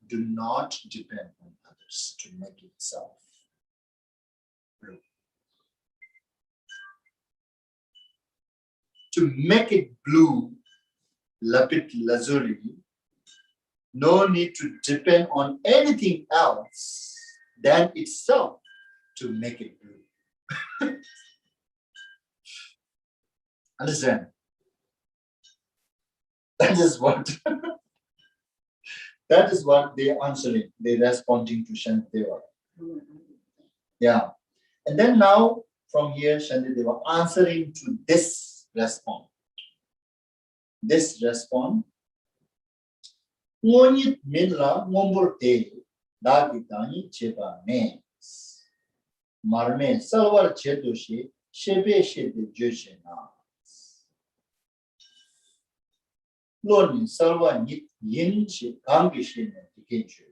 Speaker 1: do not depend on others to make itself blue. To make it blue, lapis lazuli, no need to depend on anything else than itself to make it blue. Understand? That is what that is what they're answering. They're responding to Shantideva. Yeah. And then now from here Shantideva answering to this response. This response. Ngonit minla ngomborte dagitani cheba me. Marme salvar chedoshi shebe shede joshena. Loni salva nit yin shi gangi shi ne dikenchu.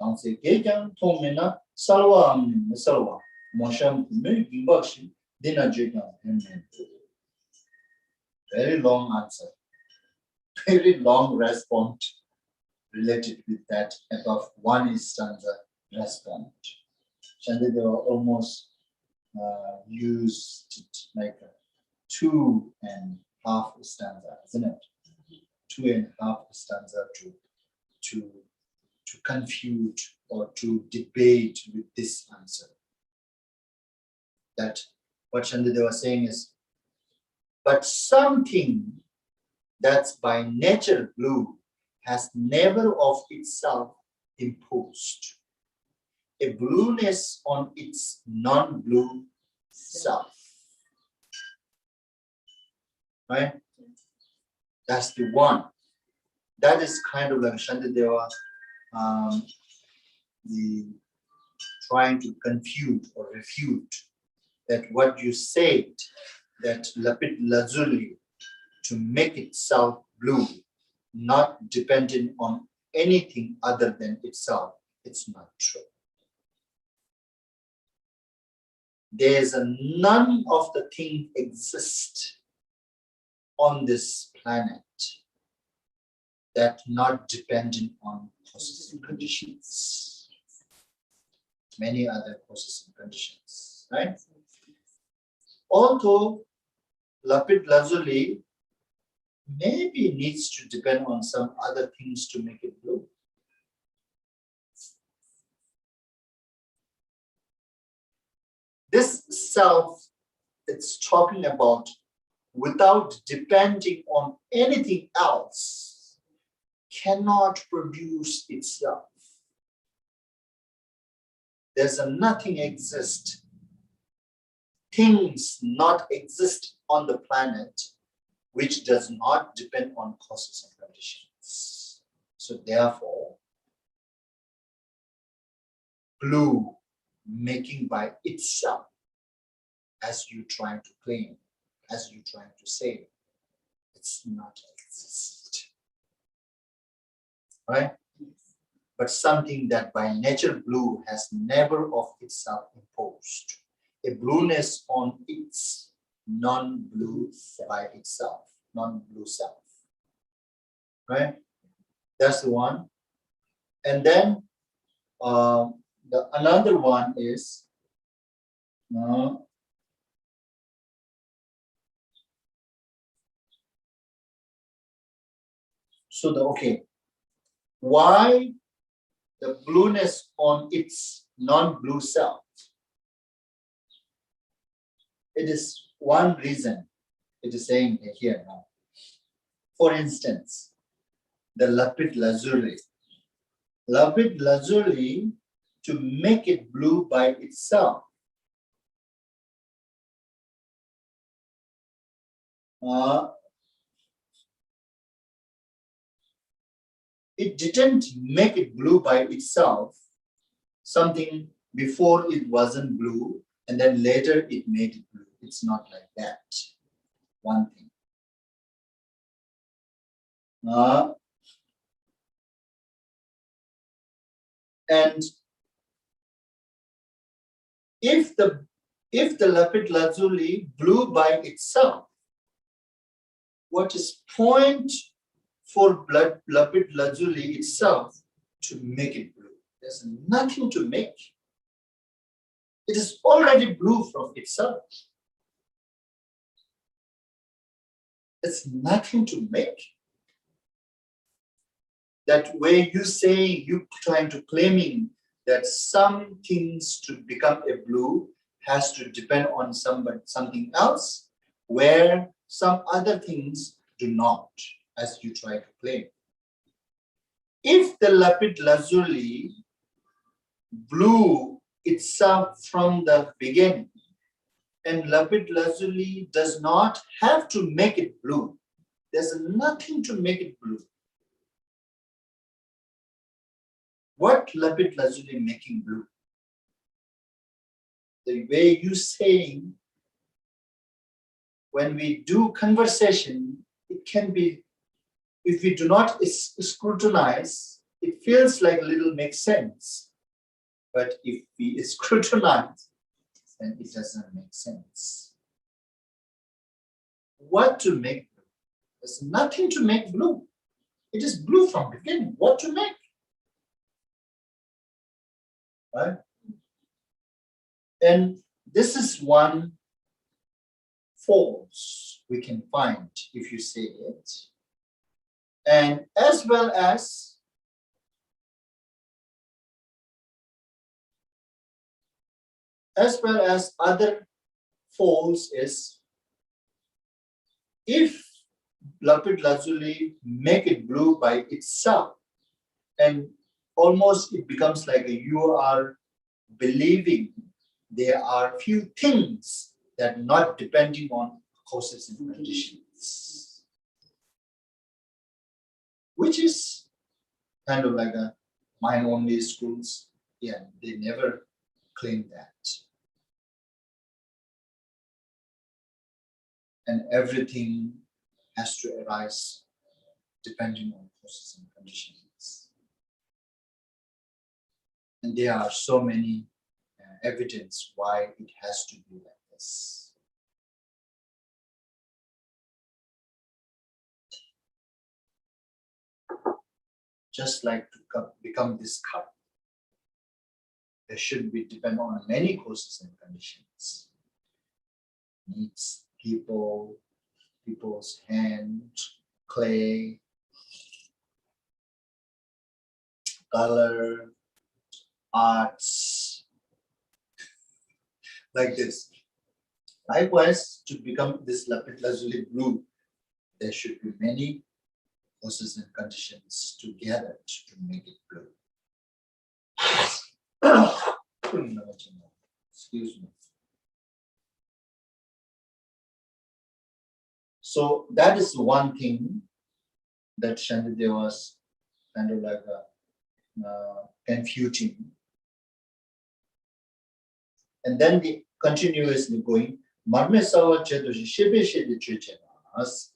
Speaker 1: Danse gejan tomena salva amni salva mosham me gimbashi dina jegan hemen. Very long answer. Very long response related with that above one stanza response. Shantideva almost used it like a 2.5 stanza, isn't it? 2.5 stanza to confute or to debate with this answer. That what Shantideva was saying is, but something that's by nature blue has never of itself imposed a blueness on its non-blue self. Right? That's the one. That is kind of like Shantideva trying to confute or refute that what you said, that lapis lazuli, to make itself blue, not dependent on anything other than itself, it's not true. There's none of the things exist on this planet that not dependent on causes and conditions. Many other causes and conditions, right? Although lapis lazuli maybe needs to depend on some other things to make it blue. This self, it's talking about without depending on anything else, cannot produce itself. There's a nothing exist. Things not exist on the planet which does not depend on causes and conditions. So therefore, blue making by itself, as you trying to claim, as you trying to say, it's not exist. Right? But something that by nature blue has never of itself imposed a blueness on its non-blue by itself, non-blue self. Right? That's the one. And then the another one is why the blueness on its non-blue self. It is one reason it is saying here now. For instance, the lapis lazuli. Lapis lazuli, to make it blue by itself, it didn't make it blue by itself, something before it wasn't blue, and then later it made it blue. It's not like that. One thing. And if the lapis lazuli blue by itself, what is point for lapis lazuli itself to make it blue? There's nothing to make. It is already blue from itself. It's nothing to make. That way you say, you trying to claiming that some things to become a blue has to depend on something else, where some other things do not, as you try to claim. If the lapis lazuli blue itself from the beginning, and lapis lazuli does not have to make it blue, there's nothing to make it blue. What lapis lazuli making blue? The way you saying, when we do conversation, it can be, if we do not scrutinize, it feels like little makes sense. But if we scrutinize, then it doesn't make sense. What to make blue? There's nothing to make blue. It is blue from beginning. What to make? Right? And this is one force we can find if you say it. And as well as other force is, if lapis lazuli make it blue by itself, and almost it becomes like you are believing there are few things that not depending on causes and conditions, which is kind of like a mind-only schools. Yeah, they never claim that. And everything has to arise depending on causes and conditions. And there are so many evidence why it has to be like this. Just like to become this cup, there should be depend on many causes and conditions. Needs people, people's hand, clay, color, arts, like this. Likewise, to become this lapis lazuli blue, there should be many causes and conditions together to make it blue. Excuse me. So that is one thing that Shantideva was kind of like confuting. And then the continuously going, Marme Sawa Chedoshi Shibe Shede Chechenas.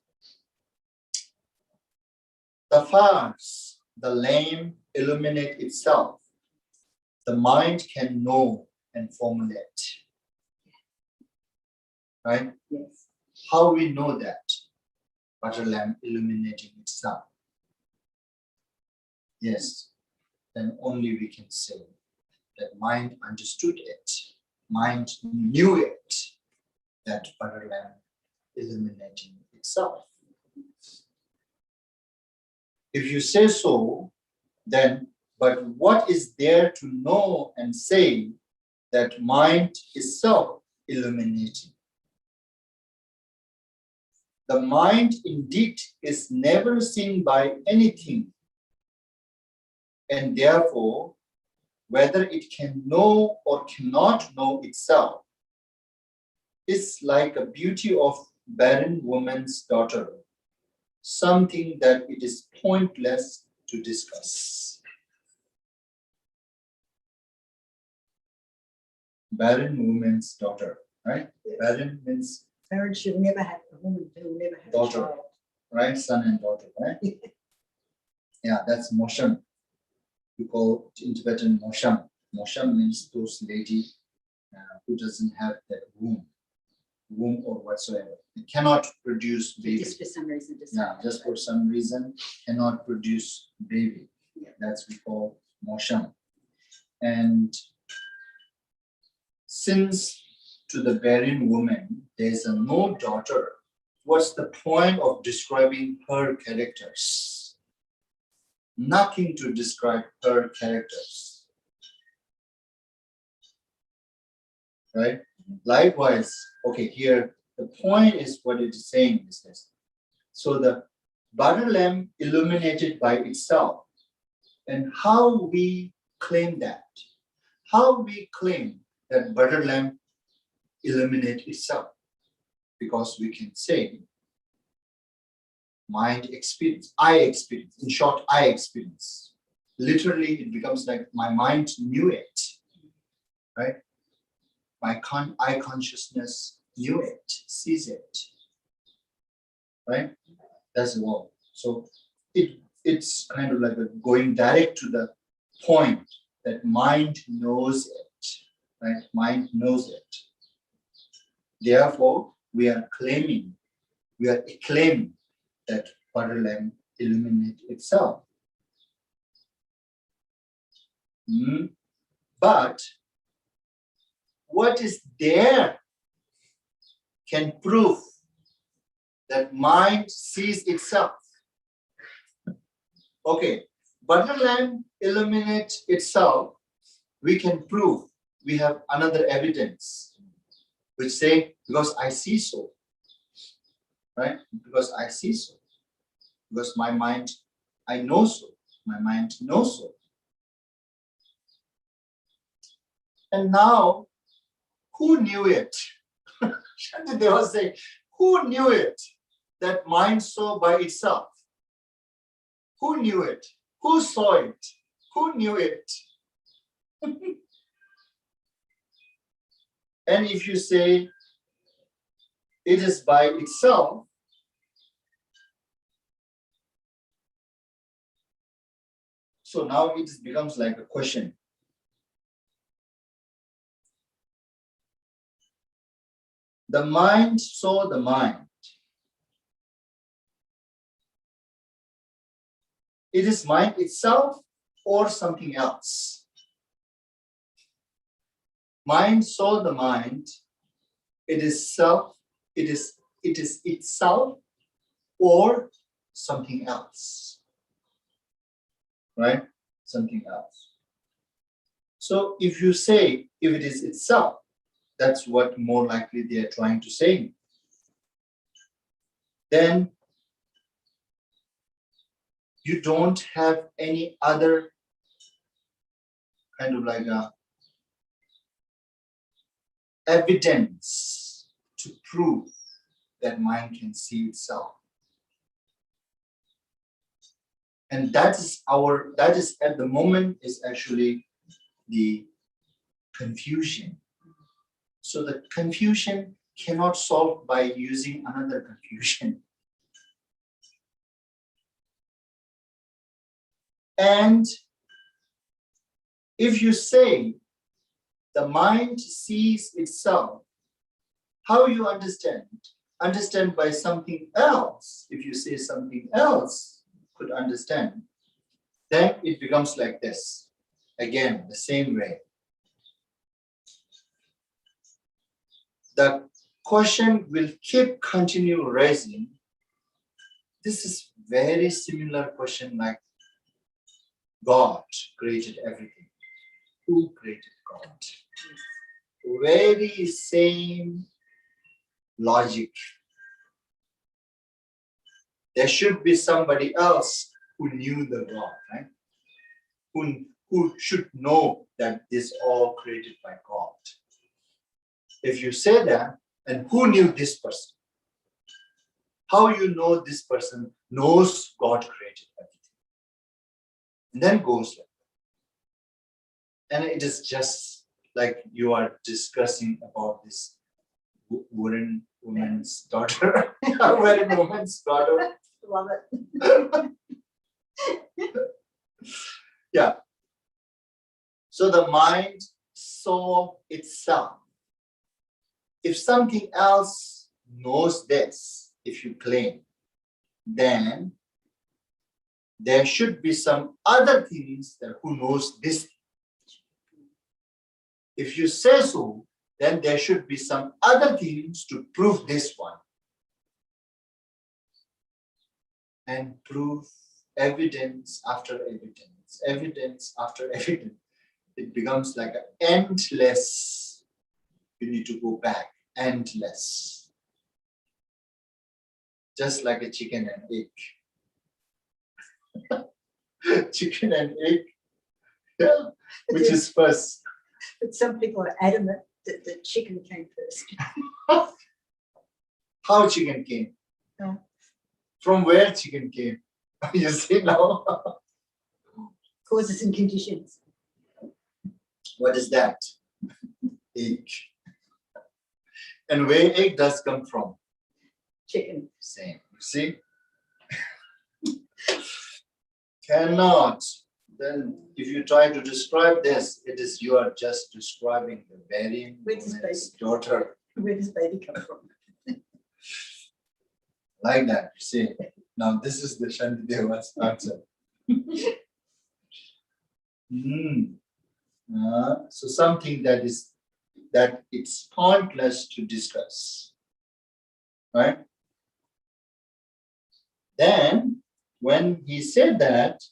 Speaker 1: The fires, the lame illuminate itself. The mind can know and formulate. Right?
Speaker 2: Yes.
Speaker 1: How we know that? Butter lamp illuminating itself. Yes. Then only we can say that mind understood it. Mind knew it. That butter lamp illuminating itself. If you say so, then But what is there to know and say that mind is self-illuminating? The mind indeed is never seen by anything, and therefore, whether it can know or cannot know itself is like a beauty of barren woman's daughter, something that it is pointless to discuss. Barren woman's daughter, right? Barren means
Speaker 2: Parents should never have a woman who never had
Speaker 1: daughter,
Speaker 2: a child.
Speaker 1: right? Son and daughter, right? Yeah, that's mosham. We call it in Tibetan mosham. Mosham means those lady who doesn't have that womb or whatsoever. It cannot produce baby.
Speaker 2: Just for some reason.
Speaker 1: Yeah, just for some reason cannot produce baby.
Speaker 2: Yeah.
Speaker 1: That's we call mosham. And since to the barren woman there is no daughter, what's the point of describing her characters? Nothing to describe her characters. Right? Likewise, okay, here the point is what it is saying is this. So the butter lamp illuminated by itself, and how we claim that. How we claim that butter lamp illuminate itself, because we can say mind experience, I experience, in short, I experience. Literally, it becomes like my mind knew it, right? My eye consciousness knew it, sees it, right? That's the word. So it's kind of like going direct to the point that mind knows it, right? Mind knows it. Therefore, we are acclaiming that butter lamp illuminate itself. But what is there can prove that mind sees itself. Okay, butter lamp illuminates itself. We can prove. We have another evidence which say, because I see so, right? Because I see so. Because my mind, I know so. My mind knows so. And now, who knew it? Shantideva say, who knew it? That mind saw by itself. Who knew it? Who saw it? Who knew it? And if you say it is by itself, so now it becomes like a question. The mind saw the mind. It is mind itself or something else. Mind saw the mind. It is self. It is itself or something else. Right? Something else. So if you say if it is itself, that's what more likely they are trying to say. Then you don't have any other kind of like a evidence to prove that mind can see itself. And that is at the moment is actually the confusion. So the confusion cannot solve by using another confusion. And if you say the mind sees itself, how you understand? Understand by something else. If you say something else could understand, then it becomes like this. Again, the same way. The question will continue raising. This is very similar question like God created everything. Who created God? Very same logic. There should be somebody else who knew the God, right? Who should know that this all created by God. If you say that, and who knew this person? How you know this person knows God created everything? And then goes like that. And it is just like you are discussing about this woman's daughter. Wearing woman's daughter.
Speaker 2: Love it.
Speaker 1: Yeah. So the mind saw itself. If something else knows this, if you claim, then there should be some other things that who knows this. If you say so, then there should be some other things to prove this one. And prove evidence after evidence, evidence after evidence. It becomes like an endless. You need to go back, endless. Just like a chicken and egg. Chicken and egg, yeah, which is first.
Speaker 2: But some people are adamant that the chicken came first.
Speaker 1: How chicken came? From where chicken came? You see now?
Speaker 2: Causes and conditions.
Speaker 1: What is that? Egg. And where egg does come from?
Speaker 2: Chicken.
Speaker 1: Same. You see? Cannot. Then if you try to describe this, it is you are just describing the very woman's daughter.
Speaker 2: Where does baby come from?
Speaker 1: Like that, you see. Now this is the Shantideva's answer. So something that it's pointless to discuss. Right? Then when he said that,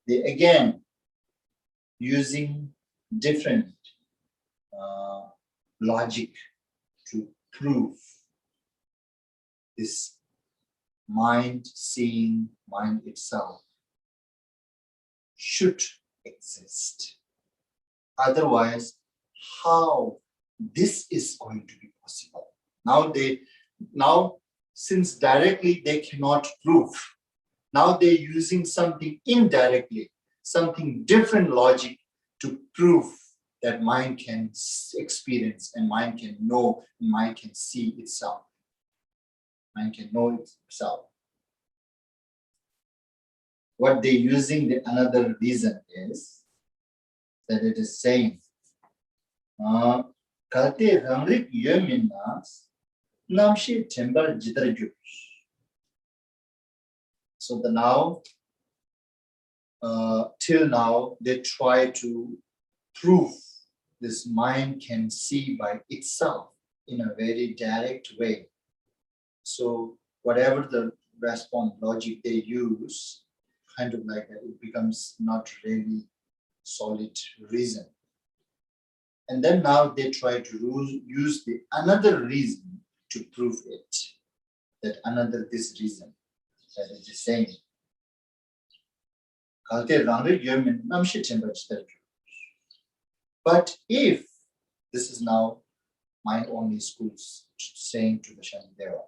Speaker 1: they again using different logic to prove this mind seeing mind itself should exist. Otherwise, how this is going to be possible? Now since directly they cannot prove, now they're using something indirectly, something different logic to prove that mind can experience and mind can know and mind can see itself. Mind can know itself. What they're using, the another reason is that it is saying, Kalte Ramrik Yominas Namshi Temper Jitarju. So the now, till now, they try to prove this mind can see by itself in a very direct way. So whatever the response logic they use, kind of like it becomes not really solid reason. And then now they try to use the another reason to prove it. That another this reason that is the same. But if this is now mind only schools saying to the Shantideva,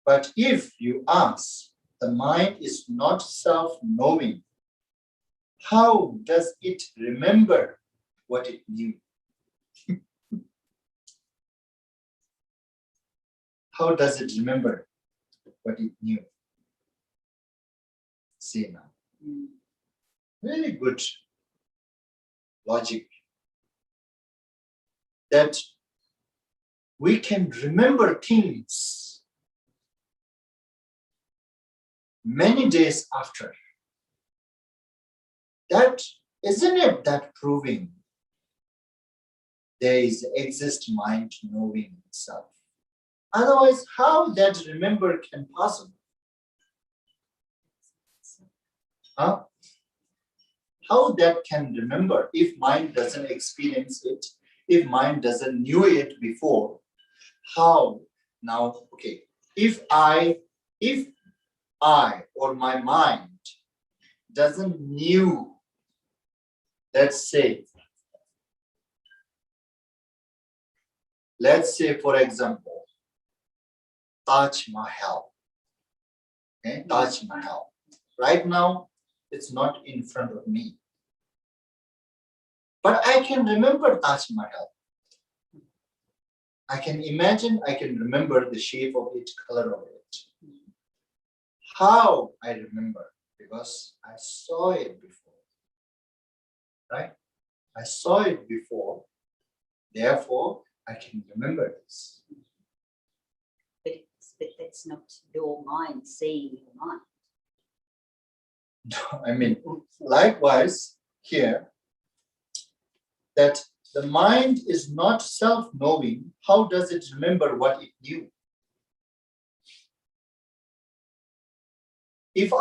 Speaker 1: but if you ask, the mind is not self-knowing, how does it remember what it knew? How does it remember what it knew? See now. Very good logic. That we can remember things many days after. That isn't it that proving there is exist mind knowing itself? Otherwise, how that remember can possible? Huh? how that can remember if mind doesn't experience it, if mind doesn't knew it before, how now, okay, if I or my mind doesn't knew, let's say for example, Taj Mahal. Okay, Taj Mahal. Right now, it's not in front of me. But I can remember Taj Mahal. I can imagine, I can remember the shape of it, color of it. How I remember? Because I saw it before. Right? I saw it before. Therefore, I can remember this.
Speaker 2: But that's not your mind seeing your mind.
Speaker 1: I mean, likewise, here, that the mind is not self-knowing. How does it remember what it knew? If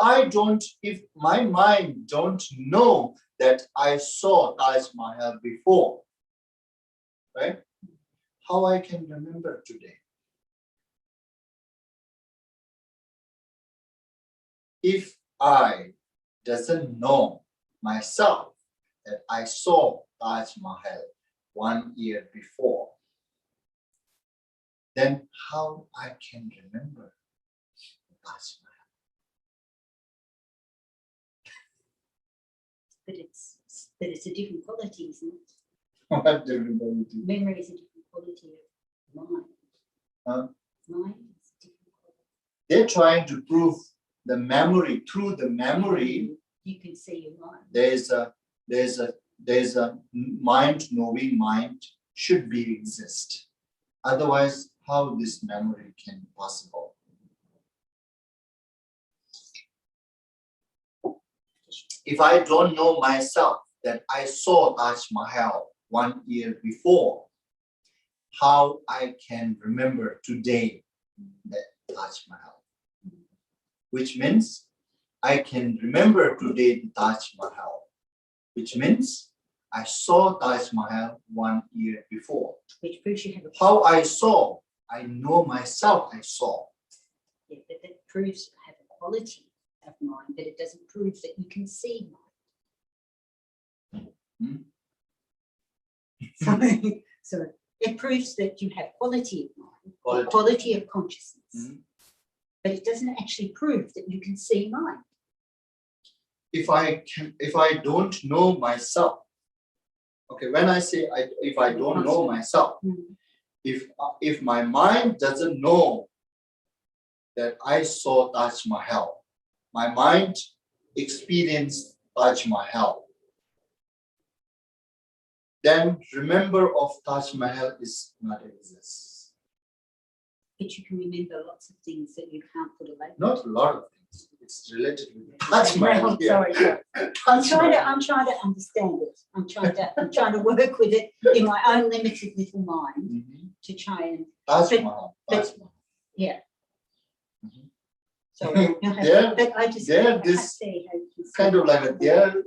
Speaker 1: my mind don't know that I saw Taj Mahal before, right? How I can remember today? If I doesn't know myself that I saw Taj Mahal 1 year before, then how I can remember Taj Mahal?
Speaker 2: But it's a different quality, isn't it?
Speaker 1: What different quality?
Speaker 2: Memory is a different quality of mind. Mind is a different quality.
Speaker 1: They're trying to prove the memory. Through the memory,
Speaker 2: you can see your mind.
Speaker 1: There's a mind knowing mind should be exist. Otherwise, how this memory can be possible? If I don't know myself that I saw Taj Mahal 1 year before, how I can remember today that Taj Mahal? Which means I can remember today the Taj Mahal, which means I saw Taj Mahal 1 year before.
Speaker 2: Which proves you have a
Speaker 1: How I saw, I know myself I saw.
Speaker 2: Yeah, but that proves you have a quality of mind, but it doesn't prove that you can see mind. So it proves that you have quality of mind, quality of consciousness. But it doesn't actually prove that you can see mind.
Speaker 1: If I don't know myself, okay, when I say if I don't know myself, if my mind doesn't know that I saw Taj Mahal, my mind experienced Taj Mahal, then remember of Taj Mahal is not exist.
Speaker 2: But you can remember lots of things that you can't put away.
Speaker 1: Not a lot of things. It's related with Taj Mahal.
Speaker 2: Sorry. I'm trying to understand it. I'm trying to work with it in my own limited little mind to try and
Speaker 1: Taj Mahal.
Speaker 2: Yeah. So
Speaker 1: but
Speaker 2: I just
Speaker 1: this kind of like their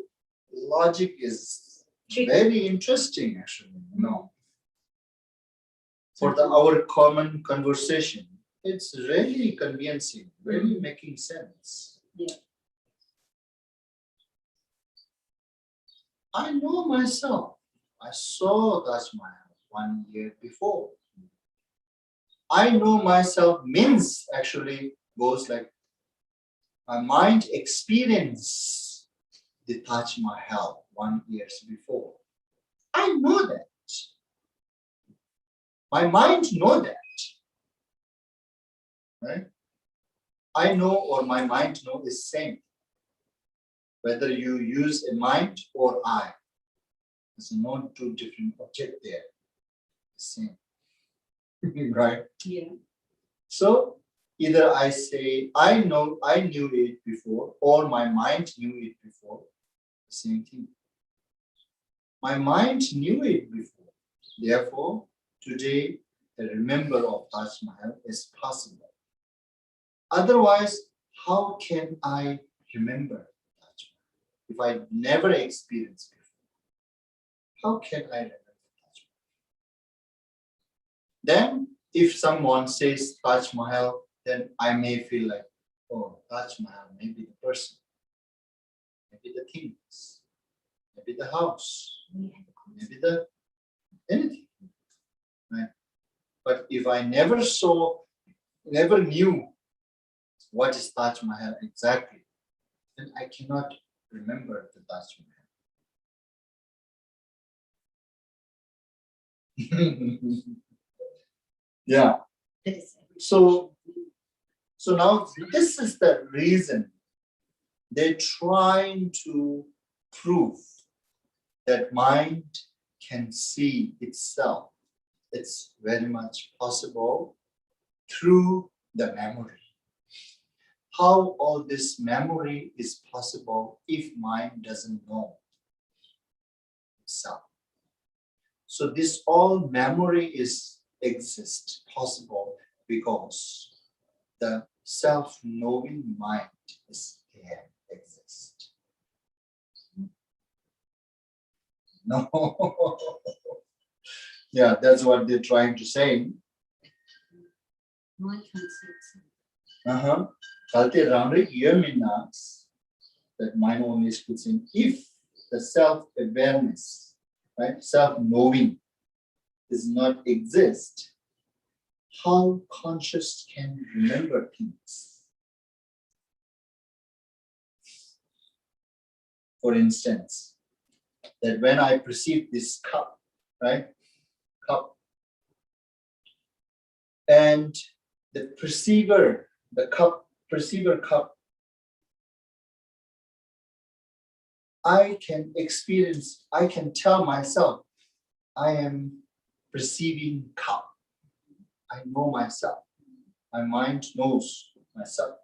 Speaker 1: logic is very interesting, actually. No. For our common conversation, it's really convincing, really making sense.
Speaker 2: Yeah.
Speaker 1: I know myself. I saw Taj Mahal 1 year before. I know myself means actually goes like my mind experienced the Taj Mahal 1 year before. I know that. My mind know that. Right? I know or my mind know is same. Whether you use a mind or I. There's no two different object there. Same. Right?
Speaker 2: Yeah.
Speaker 1: So either I say I knew it before, or my mind knew it before. Same thing. My mind knew it before. Therefore, today the remember of Taj Mahal is possible. Otherwise, how can I remember Taj Mahal? if I never experienced before, how can I remember Taj Mahal? Then, if someone says Taj Mahal, then I may feel like, oh, Taj Mahal, maybe the person, maybe the things, maybe the house, maybe the anything, right? But if I never saw, never knew what is Taj Mahal exactly, then I cannot remember the Taj Mahal. Yeah. So now this is the reason they're trying to prove that mind can see itself. It's very much possible through the memory. How all this memory is possible if mind doesn't know itself? So this all memory exists possible because the self-knowing mind is there, exist. No. Yeah, that's what they're trying to say.
Speaker 2: Mind can't see itself.
Speaker 1: Kalte Ramrik means that mind only puts in if the self-awareness, right, self-knowing does not exist, how conscious can remember things? For instance, that when I perceive this cup, right, cup, and the perceiver, the cup, perceiver cup, I can experience, I can tell myself, I am perceiving cup. I know myself. My mind knows myself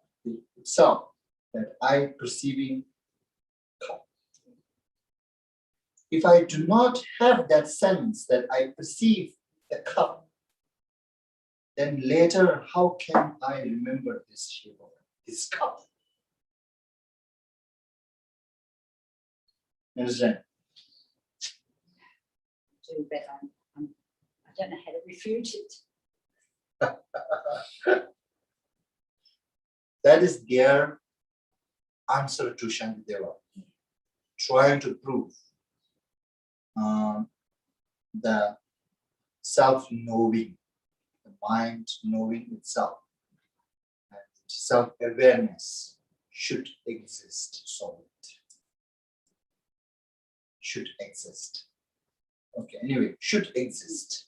Speaker 1: itself that I perceiving cup. If I do not have that sense that I perceive the cup, then later how can I remember this shape of this cup? Understand?
Speaker 2: Do, but I don't know how to refute it.
Speaker 1: That is their answer to Shantideva, trying to prove the self-knowing, the mind knowing itself, and self-awareness should exist. So it should exist. Okay, anyway, should exist.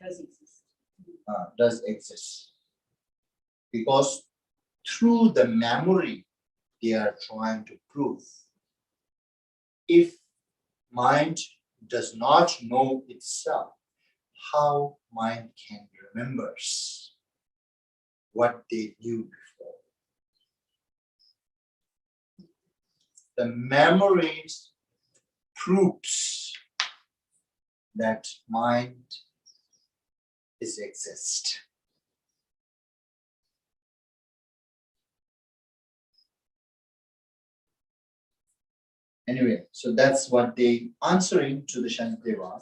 Speaker 2: Does exist.
Speaker 1: Does exist. Because through the memory, they are trying to prove. If mind does not know itself, how mind can remember what they knew before? The memories proves that mind is exist. Anyway, so that's what they answering to the Shantideva.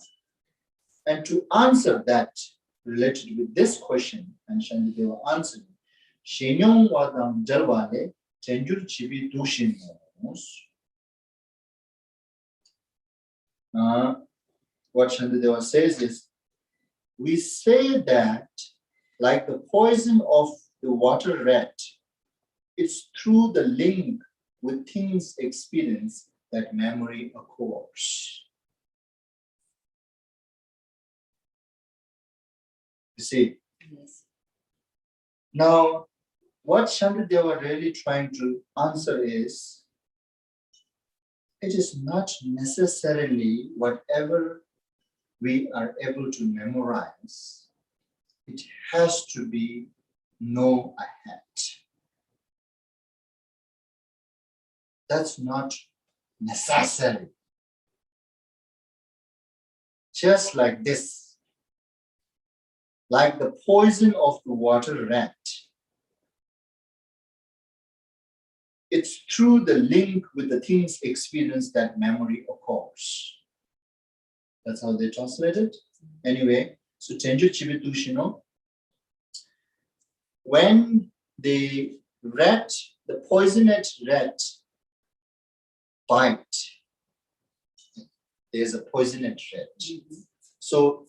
Speaker 1: And to answer that related with this question, and Shantideva answered, Shenyong Wadam Jalwale, Tenjur Chibi Dushin. What Shantideva says is, we say that like the poison of the water rat, it's through the link with things experience that memory occurs. You see?
Speaker 2: Yes.
Speaker 1: Now, what Shantideva really trying to answer is, it is not necessarily whatever we are able to memorize. It has to be know ahead. That's not necessary. Just like this, like the poison of the water rat. it's through the link with the things experienced that memory occurs. That's how they translate it. Anyway, so Tenjo Chibidushino, when the rat, the poisoned rat bite, there's a poisoned rat. So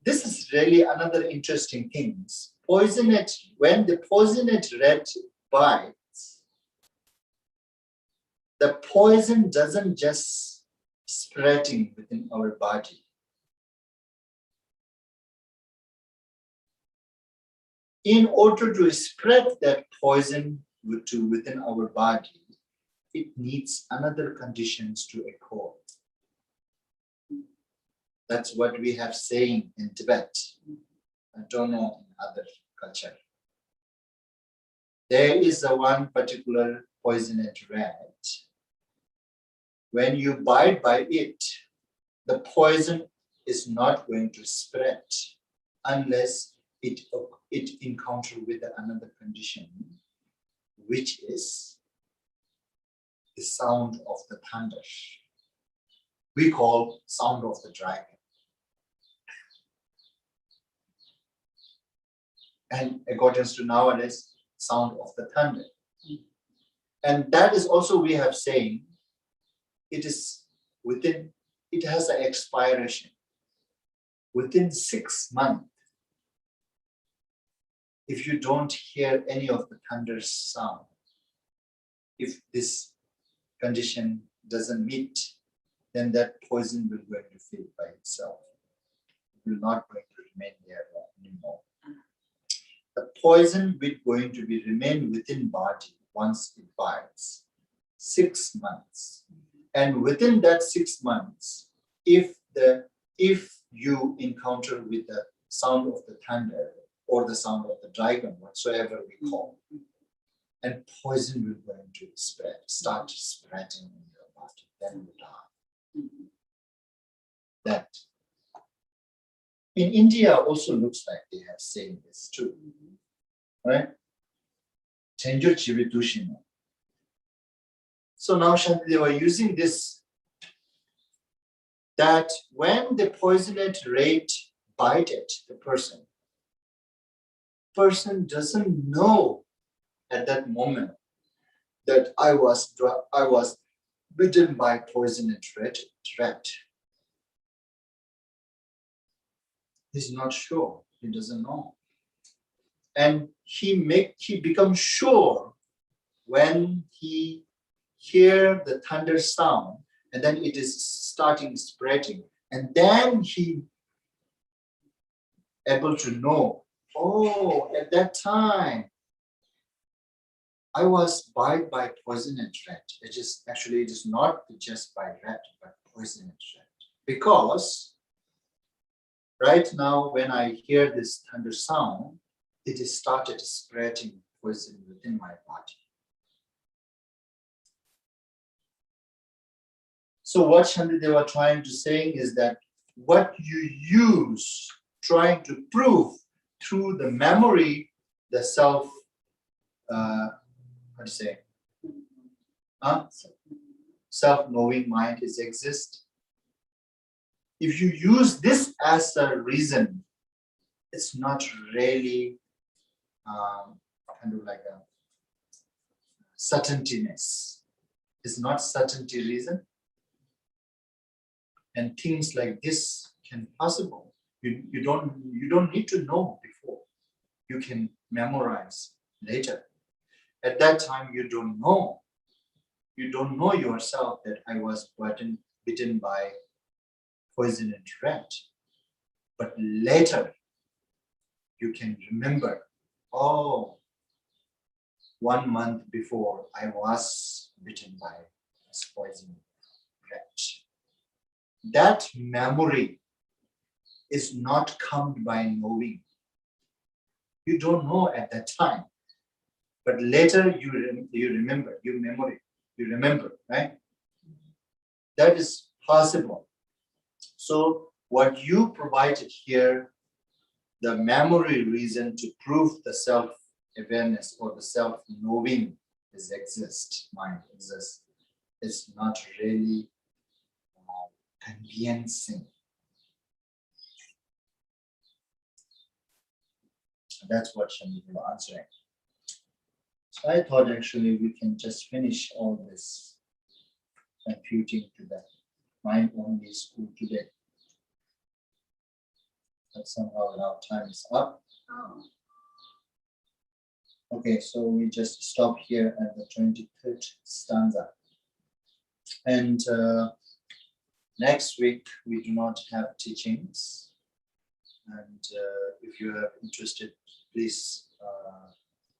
Speaker 1: this is really another interesting thing. When the poisoned rat bites, the poison doesn't just spreading within our body. In order to spread that poison within our body, it needs another conditions to occur. That's what we have saying in Tibet. I don't know in other culture. There is a one particular poisoned rat. When you bite by it, the poison is not going to spread unless it encounters with another condition, which is the sound of the thunder. We call sound of the dragon. And according to nowadays, sound of the thunder. And that is also we have saying, it has an expiration. Within 6 months, if you don't hear any of the thunder sound, if this condition doesn't meet, then that poison will going to fade by itself. It will not going to remain there anymore. The poison will going to be remain within body once it bites. 6 months. And within that 6 months, if you encounter with the sound of the thunder or the sound of the dragon, whatsoever we call, and poison will going to start spreading in your body, then you die. That. In India also looks like they have saying this too. Right? Tenjo Chibidushino. So now Shanti, they were using this, that when the poisoned rat bited the person doesn't know at that moment that I was bitten by poisoned rat. He's not sure. He doesn't know. And he becomes sure when he hear the thunder sound, and then it is starting spreading, and then he able to know, oh, at that time I was bitten by poisoned rat. It is not just by rat, but poisoned rat. Because right now when I hear this thunder sound, it has started spreading poison within my body. So what Shanti were trying to say is that what you use trying to prove through the memory, the self, self-knowing mind is exist. If you use this as a reason, it's not really kind of like a certaintiness. It's not certainty reason. And things like this can possible. You don't need to know before. You can memorize later. At that time, you don't know. You don't know yourself that I was bitten by poisoned rat. But later, you can remember, oh, 1 month before I was bitten by this poisoned rat. That memory is not come by knowing. You don't know at that time, but later you remember, you remember, right? That is possible. So what you provided here, the memory reason to prove the self-awareness or the self-knowing mind exists. It's not really conveniencing. That's what Shani was answering. So I thought actually we can just finish all this computing to the mind-only school today. But somehow now time is up.
Speaker 2: Oh.
Speaker 1: Okay, so we just stop here at the 23rd stanza. And next week we do not have teachings. And if you are interested, please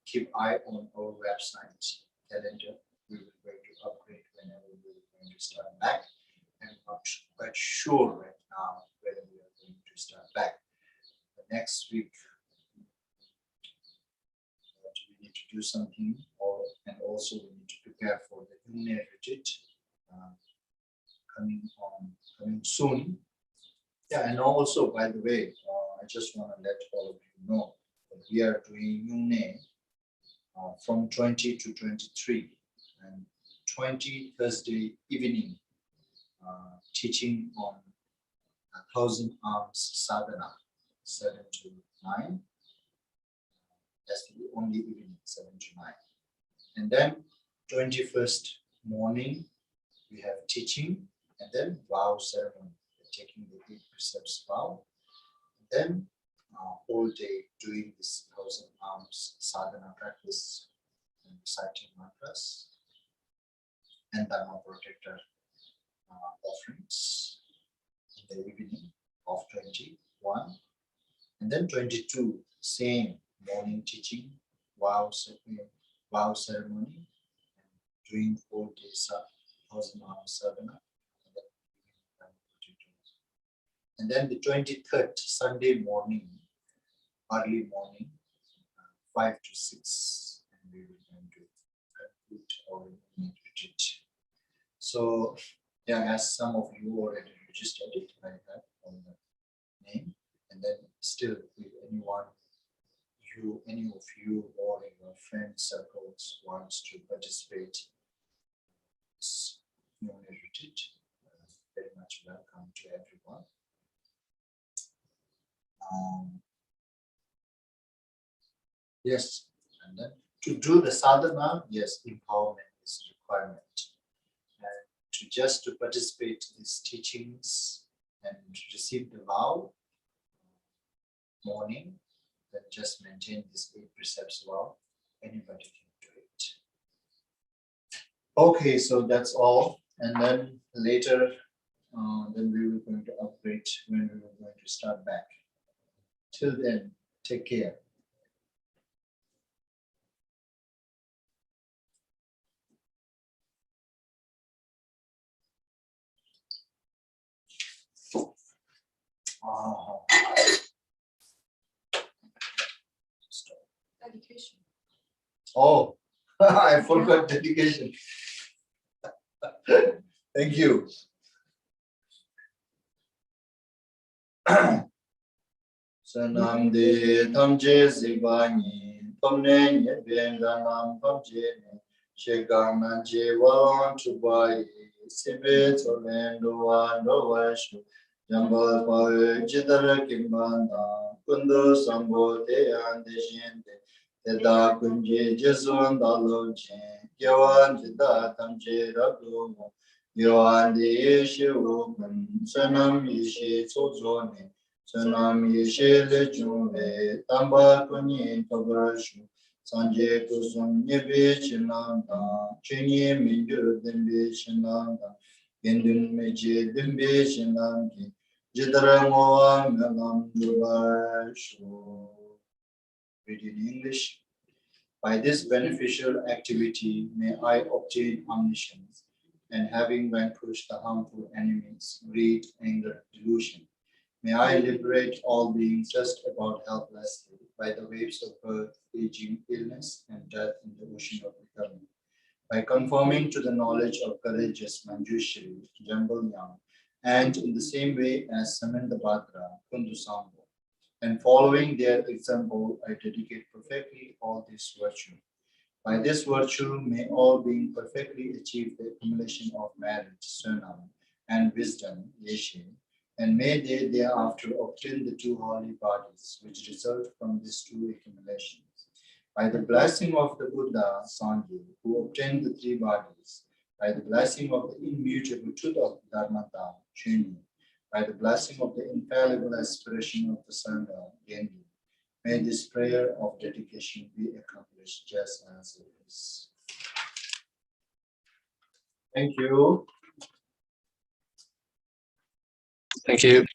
Speaker 1: keep eye on our website calendar. We will going to upgrade whenever we are going to start back. I'm not quite sure right now whether we are going to start back. But next week we need to do something, and also we need to prepare for the Yungne retreat coming soon. Yeah, and also, by the way, I just want to let all of you know that we are doing Yungne from 20 to 23, and 20 Thursday evening teaching on 1,000 arms sadhana, 7 to 9. That's the only evening, 7 to 9. And then 21st morning, we have teaching, and then vow ceremony, taking the 8 precepts vow. And then whole day doing this 1,000 arms sadhana practice and reciting mantras and Dharma protector offerings in the evening of 21. And then 22, same morning teaching, vow ceremony, and doing whole day 1,000 arms sadhana. And then the 23rd, Sunday morning, early morning, 5 to 6, and we will going to conclude our retreat. So, yeah, as some of you already registered it, I have on the name, and then still, if any of you or your friend circles wants to participate in this retreat, very much welcome to everyone. Yes, and then to do the sadhana, yes, empowerment is a requirement. And to participate in these teachings and receive the vow morning, then just maintain this 8 precepts vow. Anybody can do it. Okay, so that's all. And then later, then we were going to upgrade when we were going to start back. Till then, take care.
Speaker 2: Dedication.
Speaker 1: Oh, I forgot dedication. Thank you. Sanam de tamje zibani, tomne nyebenganam tamje ne, shegana jewa tubai, sibe tolendo ando vashu, jambal pawe jidara kimbanda, kundu sambo te ande shende, teda kunje jesuan dalo jen, gyawan jida tamje ragumo, gyawan de yeshe wogun, sanam yeshe tsozone, Sanam yeshe le chunle, tamba kunyi tabarashu, sanje kusum nyebe chinanda, chenye mindur dimbe chinanda, gendun meche dimbe chinandi, jidara moa melam dubarshu. Read in English. By this beneficial activity, may I obtain omniscience, and having vanquished the harmful enemies, greed, anger, delusion, may I liberate all beings just about helplessly by the waves of birth, aging, illness, and death in the ocean of becoming. By conforming to the knowledge of courageous Manjushri, Jambal-Yang, and in the same way as Samandabhadra, Kundusambo, and following their example, I dedicate perfectly all this virtue. By this virtue, may all beings perfectly achieve the accumulation of merit, sunnam, and wisdom, yeshe, and may they thereafter obtain the two holy bodies, which result from these two accumulations. By the blessing of the Buddha, Sangye, who obtained the three bodies, by the blessing of the immutable truth of Dharmata, Chuni, by the blessing of the infallible aspiration of the Sangha, Genji, may this prayer of dedication be accomplished just as it is. Thank you.
Speaker 3: Thank you.